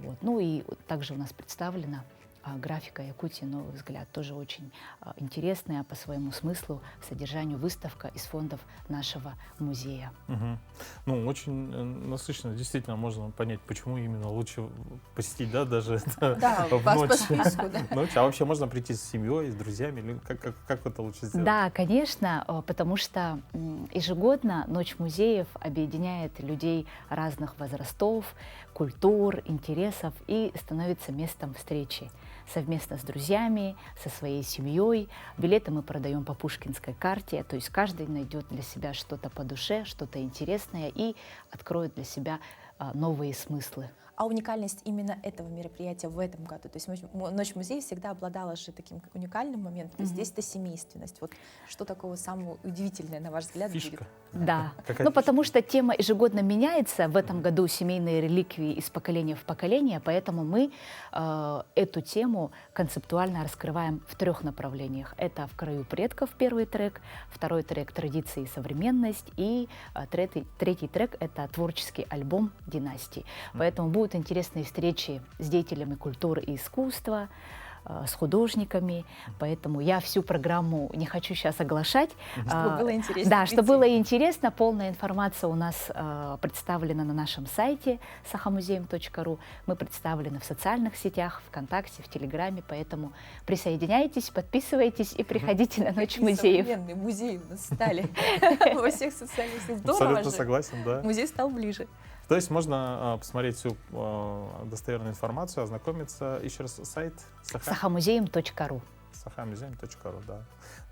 [SPEAKER 15] Вот. Ну и также у нас представлена графика Якутии «Новый взгляд». Тоже очень интересная по своему смыслу, содержанию выставка из фондов нашего музея.
[SPEAKER 1] Ну, очень насыщенно. Действительно, можно понять, почему именно лучше посетить, да, даже в ночь.
[SPEAKER 2] По списку, да.
[SPEAKER 1] Ночь. А вообще можно прийти с семьей, с друзьями? Или как это лучше сделать?
[SPEAKER 15] Да, конечно, потому что ежегодно Ночь музеев объединяет людей разных возрастов, культур, интересов и становится местом встречи совместно с друзьями, со своей семьей. Билеты мы продаем по пушкинской карте, то есть каждый найдет для себя что-то по душе, что-то интересное и откроет для себя новые смыслы.
[SPEAKER 2] А уникальность именно этого мероприятия в этом году? То есть Ночь музея всегда обладала же таким уникальным моментом, то есть здесь это семейственность. Вот что такого самого удивительного, на ваш взгляд,
[SPEAKER 1] Фишка.
[SPEAKER 2] будет?
[SPEAKER 15] Да, ну потому что тема ежегодно меняется. В этом году семейные реликвии из поколения в поколение, поэтому мы эту тему концептуально раскрываем в 3 направлениях. Это «В краю предков» первый трек, второй трек «Традиции и современность» и третий трек — это творческий альбом «Династии». Поэтому будут интересные встречи с деятелями культуры и искусства, с художниками, поэтому я всю программу не хочу сейчас оглашать.
[SPEAKER 2] Чтобы было интересно.
[SPEAKER 15] Да, чтобы было интересно. Полная информация у нас представлена на нашем сайте sahamuseum.ru. Мы представлены в социальных сетях, ВКонтакте, в Телеграме, поэтому присоединяйтесь, подписывайтесь и приходите на Ночь музеев.
[SPEAKER 2] Современные музеи у нас стали во всех социальных сетях. Здорово
[SPEAKER 1] Абсолютно
[SPEAKER 2] же.
[SPEAKER 1] согласен, да.
[SPEAKER 2] Музей стал ближе.
[SPEAKER 1] То есть можно посмотреть всю достоверную информацию, ознакомиться. Еще раз сайт
[SPEAKER 15] sahamuseum.ru.
[SPEAKER 1] sahamuseum.ru, да.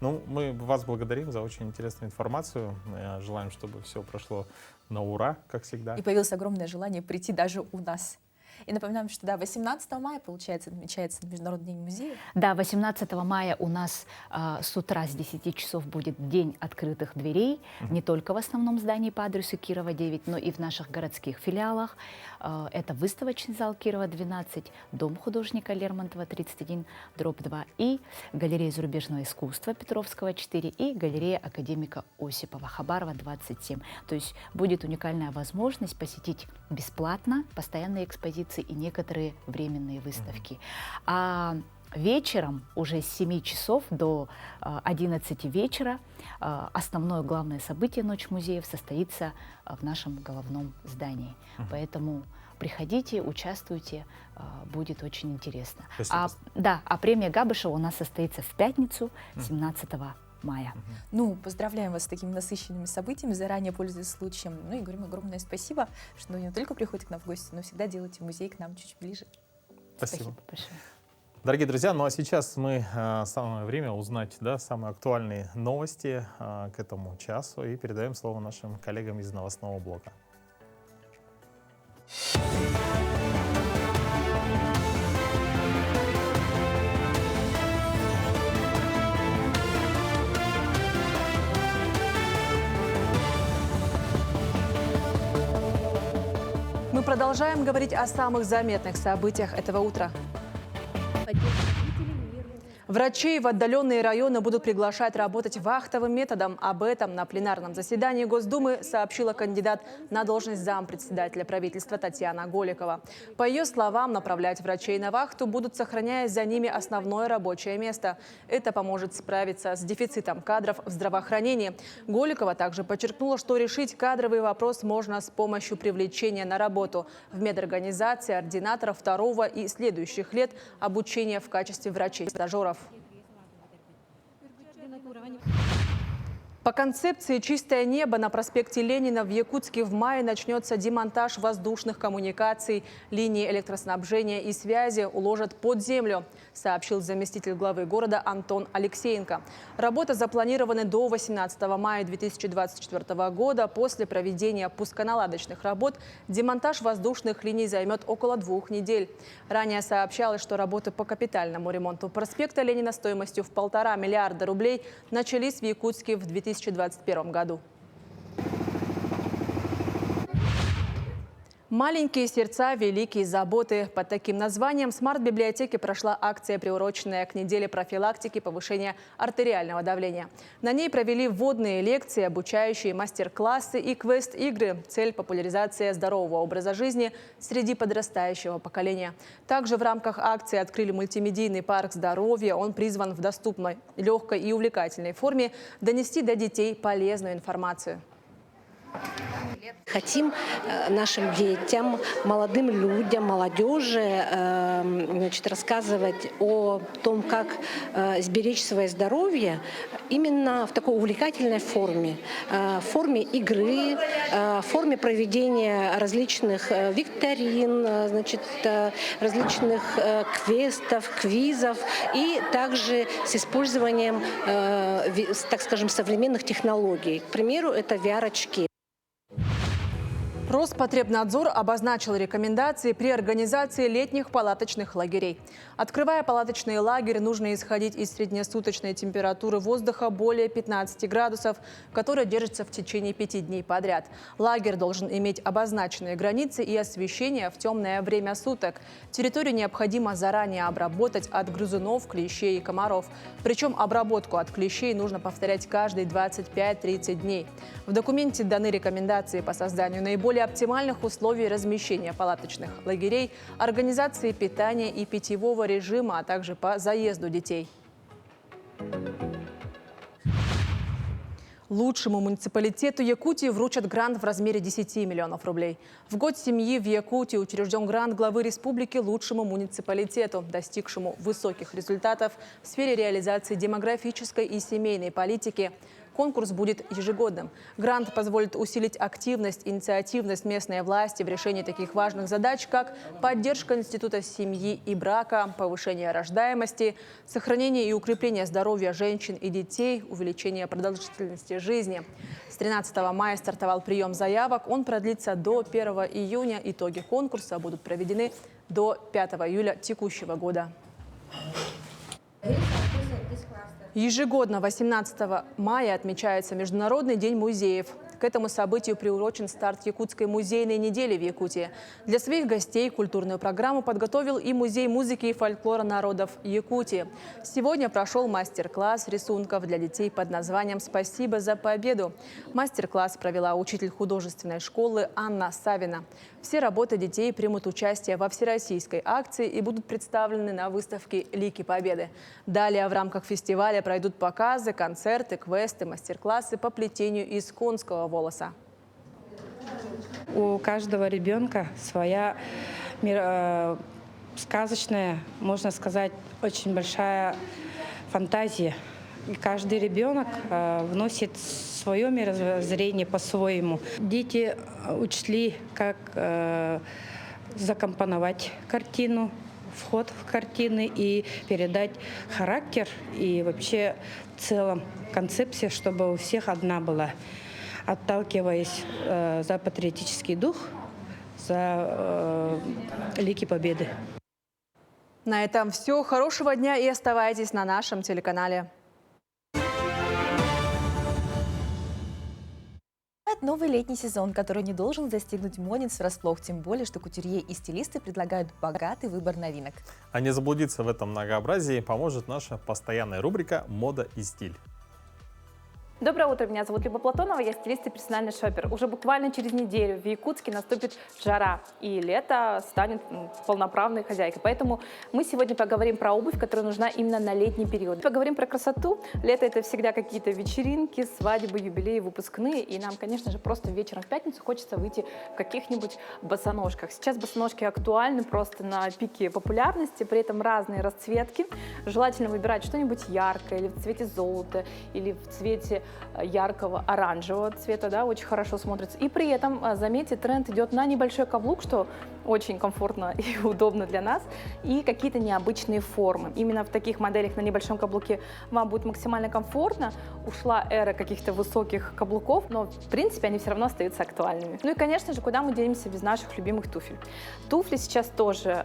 [SPEAKER 1] Ну, мы вас благодарим за очень интересную информацию. Желаем, чтобы все прошло на ура, как всегда.
[SPEAKER 2] И появилось огромное желание прийти даже у нас. И напоминаем, что да, 18 мая, получается, отмечается Международный день музея.
[SPEAKER 15] Да, 18 мая у нас с утра с 10 часов будет День открытых дверей, не только в основном здании по адресу Кирова 9, но и в наших городских филиалах. Это выставочный зал Кирова 12, дом художника Лермонтова 31/2 и галерея зарубежного искусства Петровского 4 и галерея академика Осипова Хабарова 27. То есть будет уникальная возможность посетить бесплатно постоянные экспозиции и некоторые временные выставки. А вечером, уже с 7 часов до 11 вечера, основное главное событие Ночь музеев состоится в нашем головном здании. Поэтому приходите, участвуйте, будет очень интересно. А премия Габышева у нас состоится в пятницу, 17 мая.
[SPEAKER 2] Ну, поздравляем вас с такими насыщенными событиями, заранее пользуясь случаем. Ну и говорим огромное спасибо, что не только приходите к нам в гости, но всегда делаете музей к нам чуть ближе.
[SPEAKER 1] Спасибо
[SPEAKER 15] большое.
[SPEAKER 1] Дорогие друзья, ну а сейчас самое время узнать, да, самые актуальные новости к этому часу и передаем слово нашим коллегам из новостного блока.
[SPEAKER 4] Продолжаем говорить о самых заметных событиях этого утра. Врачей в отдаленные районы будут приглашать работать вахтовым методом. Об этом на пленарном заседании Госдумы сообщила кандидат на должность зампредседателя правительства Татьяна Голикова. По ее словам, направлять врачей на вахту будут, сохраняя за ними основное рабочее место. Это поможет справиться с дефицитом кадров в здравоохранении. Голикова также подчеркнула, что решить кадровый вопрос можно с помощью привлечения на работу в медорганизации ординаторов второго и следующих лет обучения в качестве врачей-стажеров. По концепции «Чистое небо» на проспекте Ленина в Якутске в мае начнется демонтаж воздушных коммуникаций. Линии электроснабжения и связи уложат под землю, сообщил заместитель главы города Антон Алексеенко. Работы запланированы до 18 мая 2024 года. После проведения пусконаладочных работ демонтаж воздушных линий займет около 2 недель. Ранее сообщалось, что работы по капитальному ремонту проспекта Ленина стоимостью в 1,5 миллиарда рублей начались в Якутске в 2021 году. «Маленькие сердца, великие заботы». Под таким названием в смарт-библиотеке прошла акция, приуроченная к неделе профилактики повышения артериального давления. На ней провели вводные лекции, обучающие мастер-классы и квест-игры. Цель – популяризация здорового образа жизни среди подрастающего поколения. Также в рамках акции открыли мультимедийный парк здоровья. Он призван в доступной, легкой и увлекательной форме донести до детей полезную информацию.
[SPEAKER 16] Хотим нашим детям, молодым людям, молодежи рассказывать о том, как сберечь свое здоровье именно в такой увлекательной форме. В форме игры, в форме проведения различных викторин, различных квестов, квизов и также с использованием, так скажем, современных технологий. К примеру, это VR-очки.
[SPEAKER 4] Роспотребнадзор обозначил рекомендации при организации летних палаточных лагерей. Открывая палаточный лагерь, нужно исходить из среднесуточной температуры воздуха более 15 градусов, которая держится в течение 5 дней подряд. Лагерь должен иметь обозначенные границы и освещение в темное время суток. Территорию необходимо заранее обработать от грызунов, клещей и комаров. Причем обработку от клещей нужно повторять каждые 25-30 дней. В документе даны рекомендации по созданию наиболее оптимальных условий размещения палаточных лагерей, организации питания и питьевого режима, а также по заезду детей. Лучшему муниципалитету Якутии вручат грант в размере 10 миллионов рублей. В год семьи в Якутии учрежден грант главы республики лучшему муниципалитету, достигшему высоких результатов в сфере реализации демографической и семейной политики. Конкурс будет ежегодным. Грант позволит усилить активность, инициативность местной власти в решении таких важных задач, как поддержка института семьи и брака, повышение рождаемости, сохранение и укрепление здоровья женщин и детей, увеличение продолжительности жизни. С 13 мая стартовал прием заявок. Он продлится до 1 июня. Итоги конкурса будут проведены до 5 июля текущего года. Ежегодно 18 мая отмечается Международный день музеев. К этому событию приурочен старт Якутской музейной недели в Якутии. Для своих гостей культурную программу подготовил и Музей музыки и фольклора народов Якутии. Сегодня прошел мастер-класс рисунков для детей под названием «Спасибо за победу». Мастер-класс провела учитель художественной школы Анна Савина. Все работы детей примут участие во всероссийской акции и будут представлены на выставке «Лики Победы». Далее в рамках фестиваля пройдут показы, концерты, квесты, мастер-классы по плетению из конского волоса.
[SPEAKER 17] У каждого ребенка своя сказочная, можно сказать, очень большая фантазия. И каждый ребенок вносит свое мировоззрение по-своему. Дети учли, как закомпоновать картину, вход в картины и передать характер и вообще в целом концепция, чтобы у всех одна была. Отталкиваясь за патриотический дух, за лики победы.
[SPEAKER 4] На этом все. Хорошего дня и оставайтесь на нашем телеканале.
[SPEAKER 2] новый летний сезон, который не должен застигнуть модниц врасплох, тем более, что кутюрье и стилисты предлагают богатый выбор новинок.
[SPEAKER 1] А не заблудиться в этом многообразии поможет наша постоянная рубрика «Мода и стиль».
[SPEAKER 18] Доброе утро, меня зовут Люба Платонова, я стилист и персональный шопер. Уже буквально через неделю в Якутске наступит жара, и лето станет полноправной хозяйкой. Поэтому мы сегодня поговорим про обувь, которая нужна именно на летний период. Поговорим про красоту. Лето — это всегда какие-то вечеринки, свадьбы, юбилеи, выпускные, и нам, конечно же, просто вечером в пятницу хочется выйти в каких-нибудь босоножках. Сейчас босоножки актуальны просто на пике популярности, при этом разные расцветки. Желательно выбирать что-нибудь яркое, или в цвете золота, или в цвете яркого оранжевого цвета, да, очень хорошо смотрится. И при этом, заметьте, тренд идет на небольшой каблук, что очень комфортно и удобно для нас, и какие-то необычные формы. Именно в таких моделях на небольшом каблуке вам будет максимально комфортно. Ушла эра каких-то высоких каблуков, но в принципе они все равно остаются актуальными. Ну и, конечно же, куда мы денемся без наших любимых туфель? Туфли сейчас тоже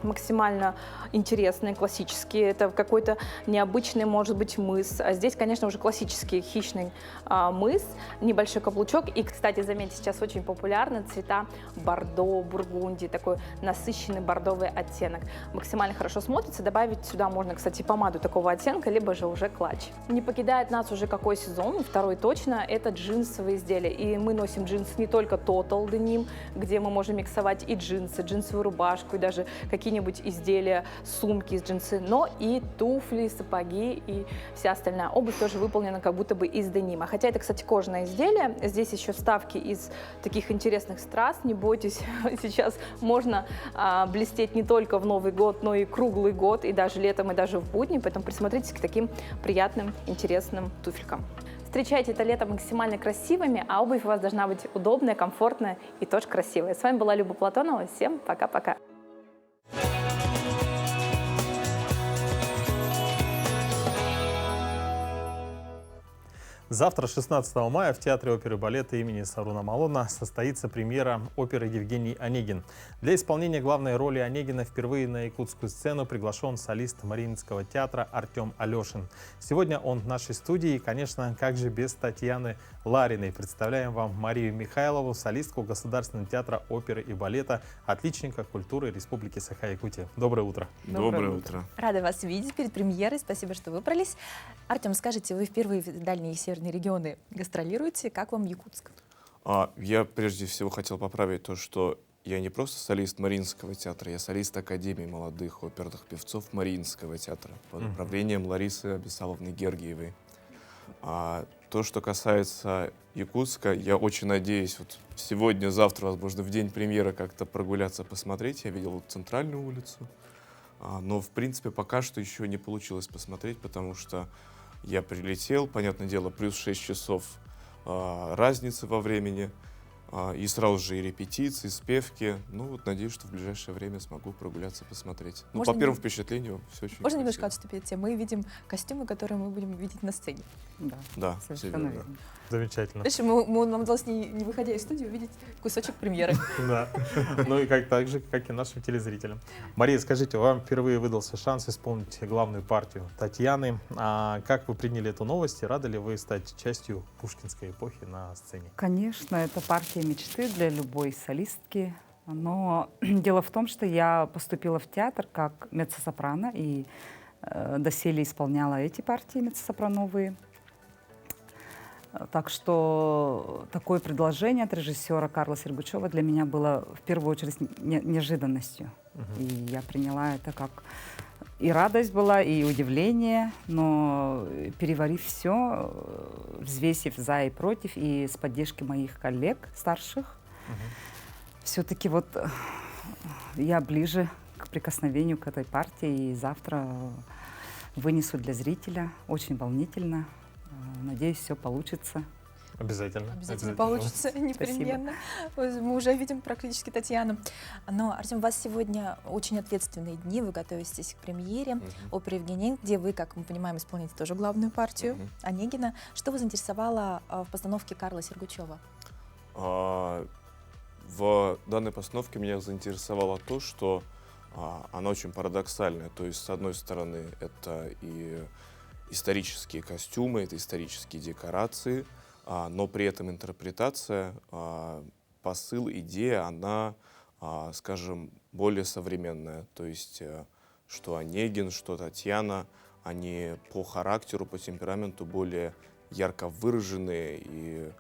[SPEAKER 18] максимально интересные, классические. Это какой-то необычный, может быть, мыс. А здесь, конечно, уже классический хищный мыс, небольшой каблучок. И, кстати, заметьте, сейчас очень популярны цвета бордо, бургундии, такой насыщенный бордовый оттенок. Максимально хорошо смотрится. Добавить сюда можно, кстати, помаду такого оттенка, либо же уже клатч. Не покидает нас уже какой сезон, второй точно, это джинсовые изделия. И мы носим джинсы не только Total Denim, где мы можем миксовать и джинсы, джинсовую рубашку, и даже какие-нибудь изделия, сумки из джинсы, но и туфли, сапоги и вся остальная обувь тоже выполнена как будто бы из денима. Хотя это, кстати, кожаное изделие. Здесь еще вставки из таких интересных страз. Не бойтесь, сейчас можно блестеть не только в Новый год, но и круглый год, и даже летом, и даже в будни. Поэтому присмотритесь к таким приятным, интересным туфелькам. Встречайте это лето максимально красивыми, а обувь у вас должна быть удобная, комфортная и тоже красивая. С вами была Люба Платонова. Всем пока-пока.
[SPEAKER 1] Завтра, 16 мая, в Театре оперы и балета имени Саруна Малона состоится премьера оперы «Евгений Онегин». Для исполнения главной роли Онегина впервые на якутскую сцену приглашен солист Мариинского театра Артем Алешин. Сегодня он в нашей студии, и, конечно, как же без Татьяны Лариной. Представляем вам Марию Михайлову, солистку Государственного театра оперы и балета, отличника культуры Республики Саха-Якутия. Доброе утро.
[SPEAKER 19] Доброе утро.
[SPEAKER 2] Рада вас видеть перед премьерой. Спасибо, что выбрались. Артем, скажите, вы впервые в дальние северные регионы гастролируете. Как вам Якутск?
[SPEAKER 19] Я прежде всего хотел поправить то, что я не просто солист Мариинского театра, я солист Академии молодых оперных певцов Мариинского театра под управлением Ларисы Абисаловны Гергиевой. То, что касается Якутска, я очень надеюсь, вот сегодня, завтра, возможно, в день премьеры как-то прогуляться, посмотреть. Я видел центральную улицу, но, в принципе, пока что еще не получилось посмотреть, потому что я прилетел, понятное дело, плюс 6 часов разницы во времени, и сразу же и репетиции, и спевки. Ну вот надеюсь, что в ближайшее время смогу прогуляться, посмотреть. Ну, по первому впечатлению все очень
[SPEAKER 2] Можно немножко отступить от темы? Мы видим костюмы, которые мы будем видеть на сцене.
[SPEAKER 19] Да,
[SPEAKER 1] совершенно верно. Замечательно.
[SPEAKER 2] Дальше нам удалось, не выходя из студии, увидеть кусочек премьеры.
[SPEAKER 1] Да. Ну и так же, как и нашим телезрителям. Мария, скажите, вам впервые выдался шанс исполнить главную партию Татьяны. Как вы приняли эту новость и рады ли вы стать частью пушкинской эпохи на сцене?
[SPEAKER 20] Конечно, это партия мечты для любой солистки. Но дело в том, что я поступила в театр как меццо-сопрано и доселе исполняла эти партии меццо-сопрановые. Так что такое предложение от режиссера Карла Сергучева для меня было в первую очередь неожиданностью. И я приняла это как и радость была, и удивление, но переварив все, взвесив за и против, и с поддержки моих коллег старших, все-таки вот я ближе к прикосновению к этой партии, и завтра вынесу для зрителя. Очень волнительно. Надеюсь, все получится.
[SPEAKER 1] Обязательно.
[SPEAKER 2] Обязательно получится, непременно. Спасибо. Мы уже видим практически Татьяну. Но, Артем, у вас сегодня очень ответственные дни. Вы готовитесь к премьере оперы «Евгений», где вы, как мы понимаем, исполните тоже главную партию Онегина. Что вас заинтересовало в постановке Карла Сергучева?
[SPEAKER 19] В данной постановке меня заинтересовало то, что она очень парадоксальная. То есть, с одной стороны, это и исторические костюмы, это исторические декорации, но при этом интерпретация, посыл, идея, она, скажем, более современная. То есть, что Онегин, что Татьяна, они по характеру, по темпераменту более ярко выраженные и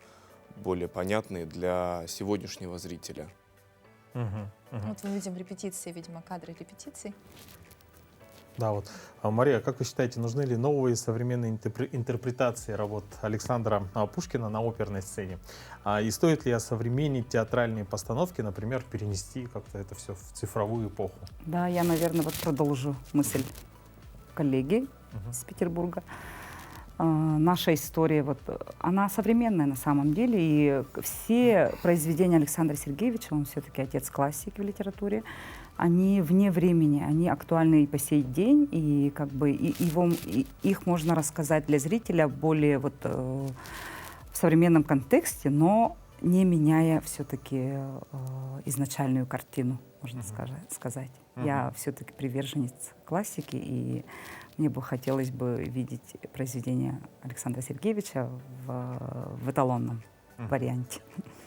[SPEAKER 19] более понятные для сегодняшнего зрителя.
[SPEAKER 2] Вот мы видим репетиции, видимо, кадры репетиций.
[SPEAKER 1] Да, вот. Мария, как вы считаете, нужны ли новые современные интерпретации работ Александра Пушкина на оперной сцене? И стоит ли осовременить театральные постановки, например, перенести как-то это все в цифровую эпоху?
[SPEAKER 20] Да, я, наверное, вот продолжу мысль коллеги из Петербурга. Наша история, вот, она современная на самом деле, и все произведения Александра Сергеевича, он все-таки отец классики в литературе, они вне времени, они актуальны и по сей день, и как бы их можно рассказать для зрителя более вот, в современном контексте, но не меняя все-таки изначальную картину, можно сказать. Я все-таки приверженец классики, и мне бы хотелось бы видеть произведение Александра Сергеевича в эталонном варианте.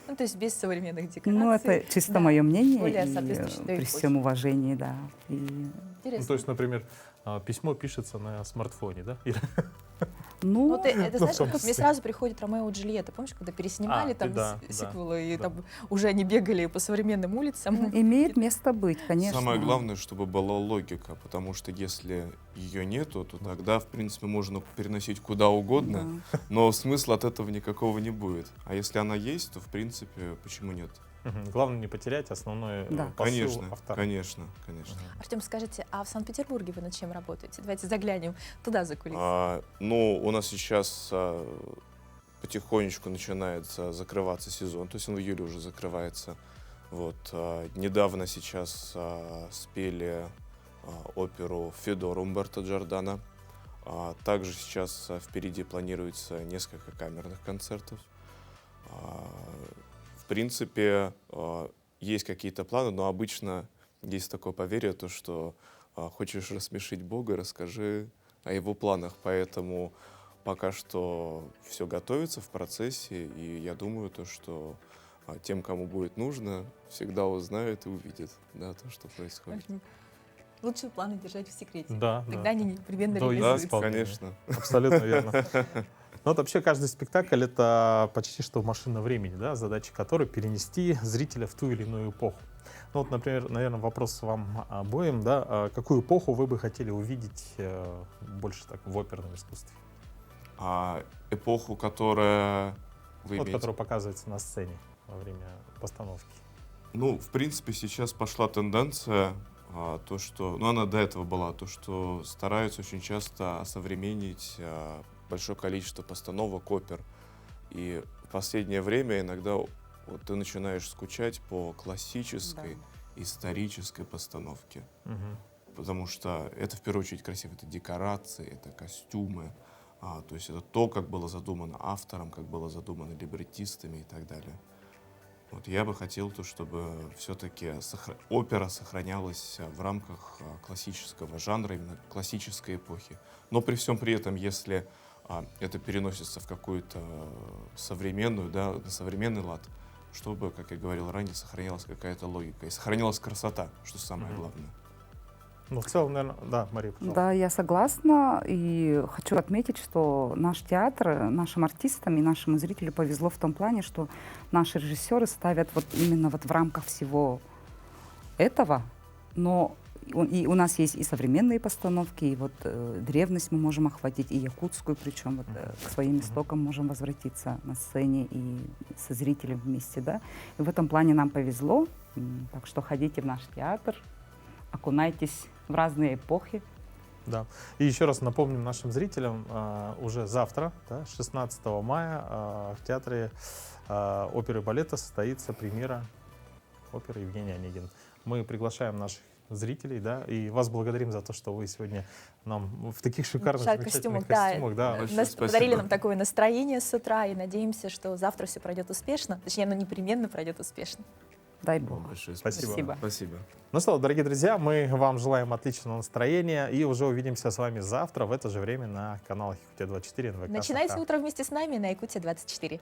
[SPEAKER 2] Ну, то есть без современных декораций.
[SPEAKER 20] Ну, это чисто мое мнение,
[SPEAKER 2] более
[SPEAKER 20] и
[SPEAKER 2] соответствующей той
[SPEAKER 20] при
[SPEAKER 2] эпохе.
[SPEAKER 20] всем уважении, да.
[SPEAKER 1] Ну, то есть, например, письмо пишется на смартфоне, да?
[SPEAKER 20] Ну,
[SPEAKER 2] вот это, знаешь,
[SPEAKER 1] в том
[SPEAKER 2] мне
[SPEAKER 1] числе.
[SPEAKER 2] сразу приходит Ромео и Джульетта. Помнишь, когда переснимали там
[SPEAKER 1] да,
[SPEAKER 2] сиквелы, и там уже они бегали по современным улицам?
[SPEAKER 20] Имеет место быть, конечно.
[SPEAKER 19] Самое главное, чтобы была логика, потому что если ее нету, то тогда, в принципе, можно переносить куда угодно, но смысла от этого никакого не будет. А если она есть, то, в принципе, почему нет?
[SPEAKER 1] Главное не потерять основной посыл автора.
[SPEAKER 19] Конечно.
[SPEAKER 2] Артем, скажите, а в Санкт-Петербурге вы над чем работаете? Давайте заглянем туда за кулисы.
[SPEAKER 19] Ну, у нас сейчас потихонечку начинает закрываться сезон, то есть он в июле уже закрывается. Вот, недавно сейчас спели оперу «Федор» Умберто Джордано. Также сейчас впереди планируется несколько камерных концертов. В принципе, есть какие-то планы, но обычно есть такое поверье, то, что хочешь рассмешить Бога, расскажи о его планах. Поэтому пока что все готовится в процессе, и я думаю, то, что тем, кому будет нужно, всегда узнают и увидят, да, то, что происходит.
[SPEAKER 2] Лучше планы держать в секрете.
[SPEAKER 1] Да,
[SPEAKER 2] Тогда они непременно
[SPEAKER 1] Да,
[SPEAKER 2] реализуются.
[SPEAKER 19] конечно.
[SPEAKER 1] Абсолютно верно. Ну, вот вообще каждый спектакль — это почти что машина времени, да, задача которой перенести зрителя в ту или иную эпоху. Ну, вот, например, наверное, вопрос вам обоим, да, какую эпоху вы бы хотели увидеть больше так в оперном искусстве?
[SPEAKER 19] Эпоху, которая вы имеете?
[SPEAKER 1] Которая показывается на сцене во время постановки.
[SPEAKER 19] Ну, в принципе, сейчас пошла тенденция, то, что, ну, она до этого была, то, что стараются очень часто осовременить большое количество постановок опер. И в последнее время иногда вот ты начинаешь скучать по классической, исторической постановке. Потому что это в первую очередь красиво. Это декорации, это костюмы. То есть это то, как было задумано автором, как было задумано либреттистами и так далее. Вот я бы хотел, чтобы все-таки опера сохранялась в рамках классического жанра, именно классической эпохи. Но при всем при этом, если это переносится в какую-то современную, да, на современный лад, чтобы, как я говорил ранее, сохранялась какая-то логика и сохранялась красота, что самое главное.
[SPEAKER 1] Ну, в целом, наверное, да, Мария, пожалуйста.
[SPEAKER 20] Да, я согласна, и хочу отметить, что наш театр, нашим артистам и нашему зрителю повезло в том плане, что наши режиссеры ставят вот именно вот в рамках всего этого, но и у нас есть и современные постановки, и вот древность мы можем охватить, и якутскую, причем вот, к своим истокам можем возвратиться на сцене и со зрителем вместе, да. И в этом плане нам повезло, так что ходите в наш театр, окунайтесь в разные эпохи.
[SPEAKER 1] Да. И еще раз напомним нашим зрителям, уже завтра, да, 16 мая, в Театре оперы и балета состоится премьера оперы Евгений Онегин. Мы приглашаем наших зрителей, да, и вас благодарим за то, что вы сегодня нам в таких шикарных замечательных костюмах. Да,
[SPEAKER 2] подарили нам такое настроение с утра, и надеемся, что завтра все пройдет успешно. Точнее, оно непременно пройдет успешно.
[SPEAKER 13] Дай Бог.
[SPEAKER 19] Большое
[SPEAKER 1] Спасибо.
[SPEAKER 19] Спасибо.
[SPEAKER 1] Ну что, дорогие друзья, мы вам желаем отличного настроения и уже увидимся с вами завтра в это же время на каналах Якутия 24.
[SPEAKER 2] Начинайте утро вместе с нами на Якутия 24.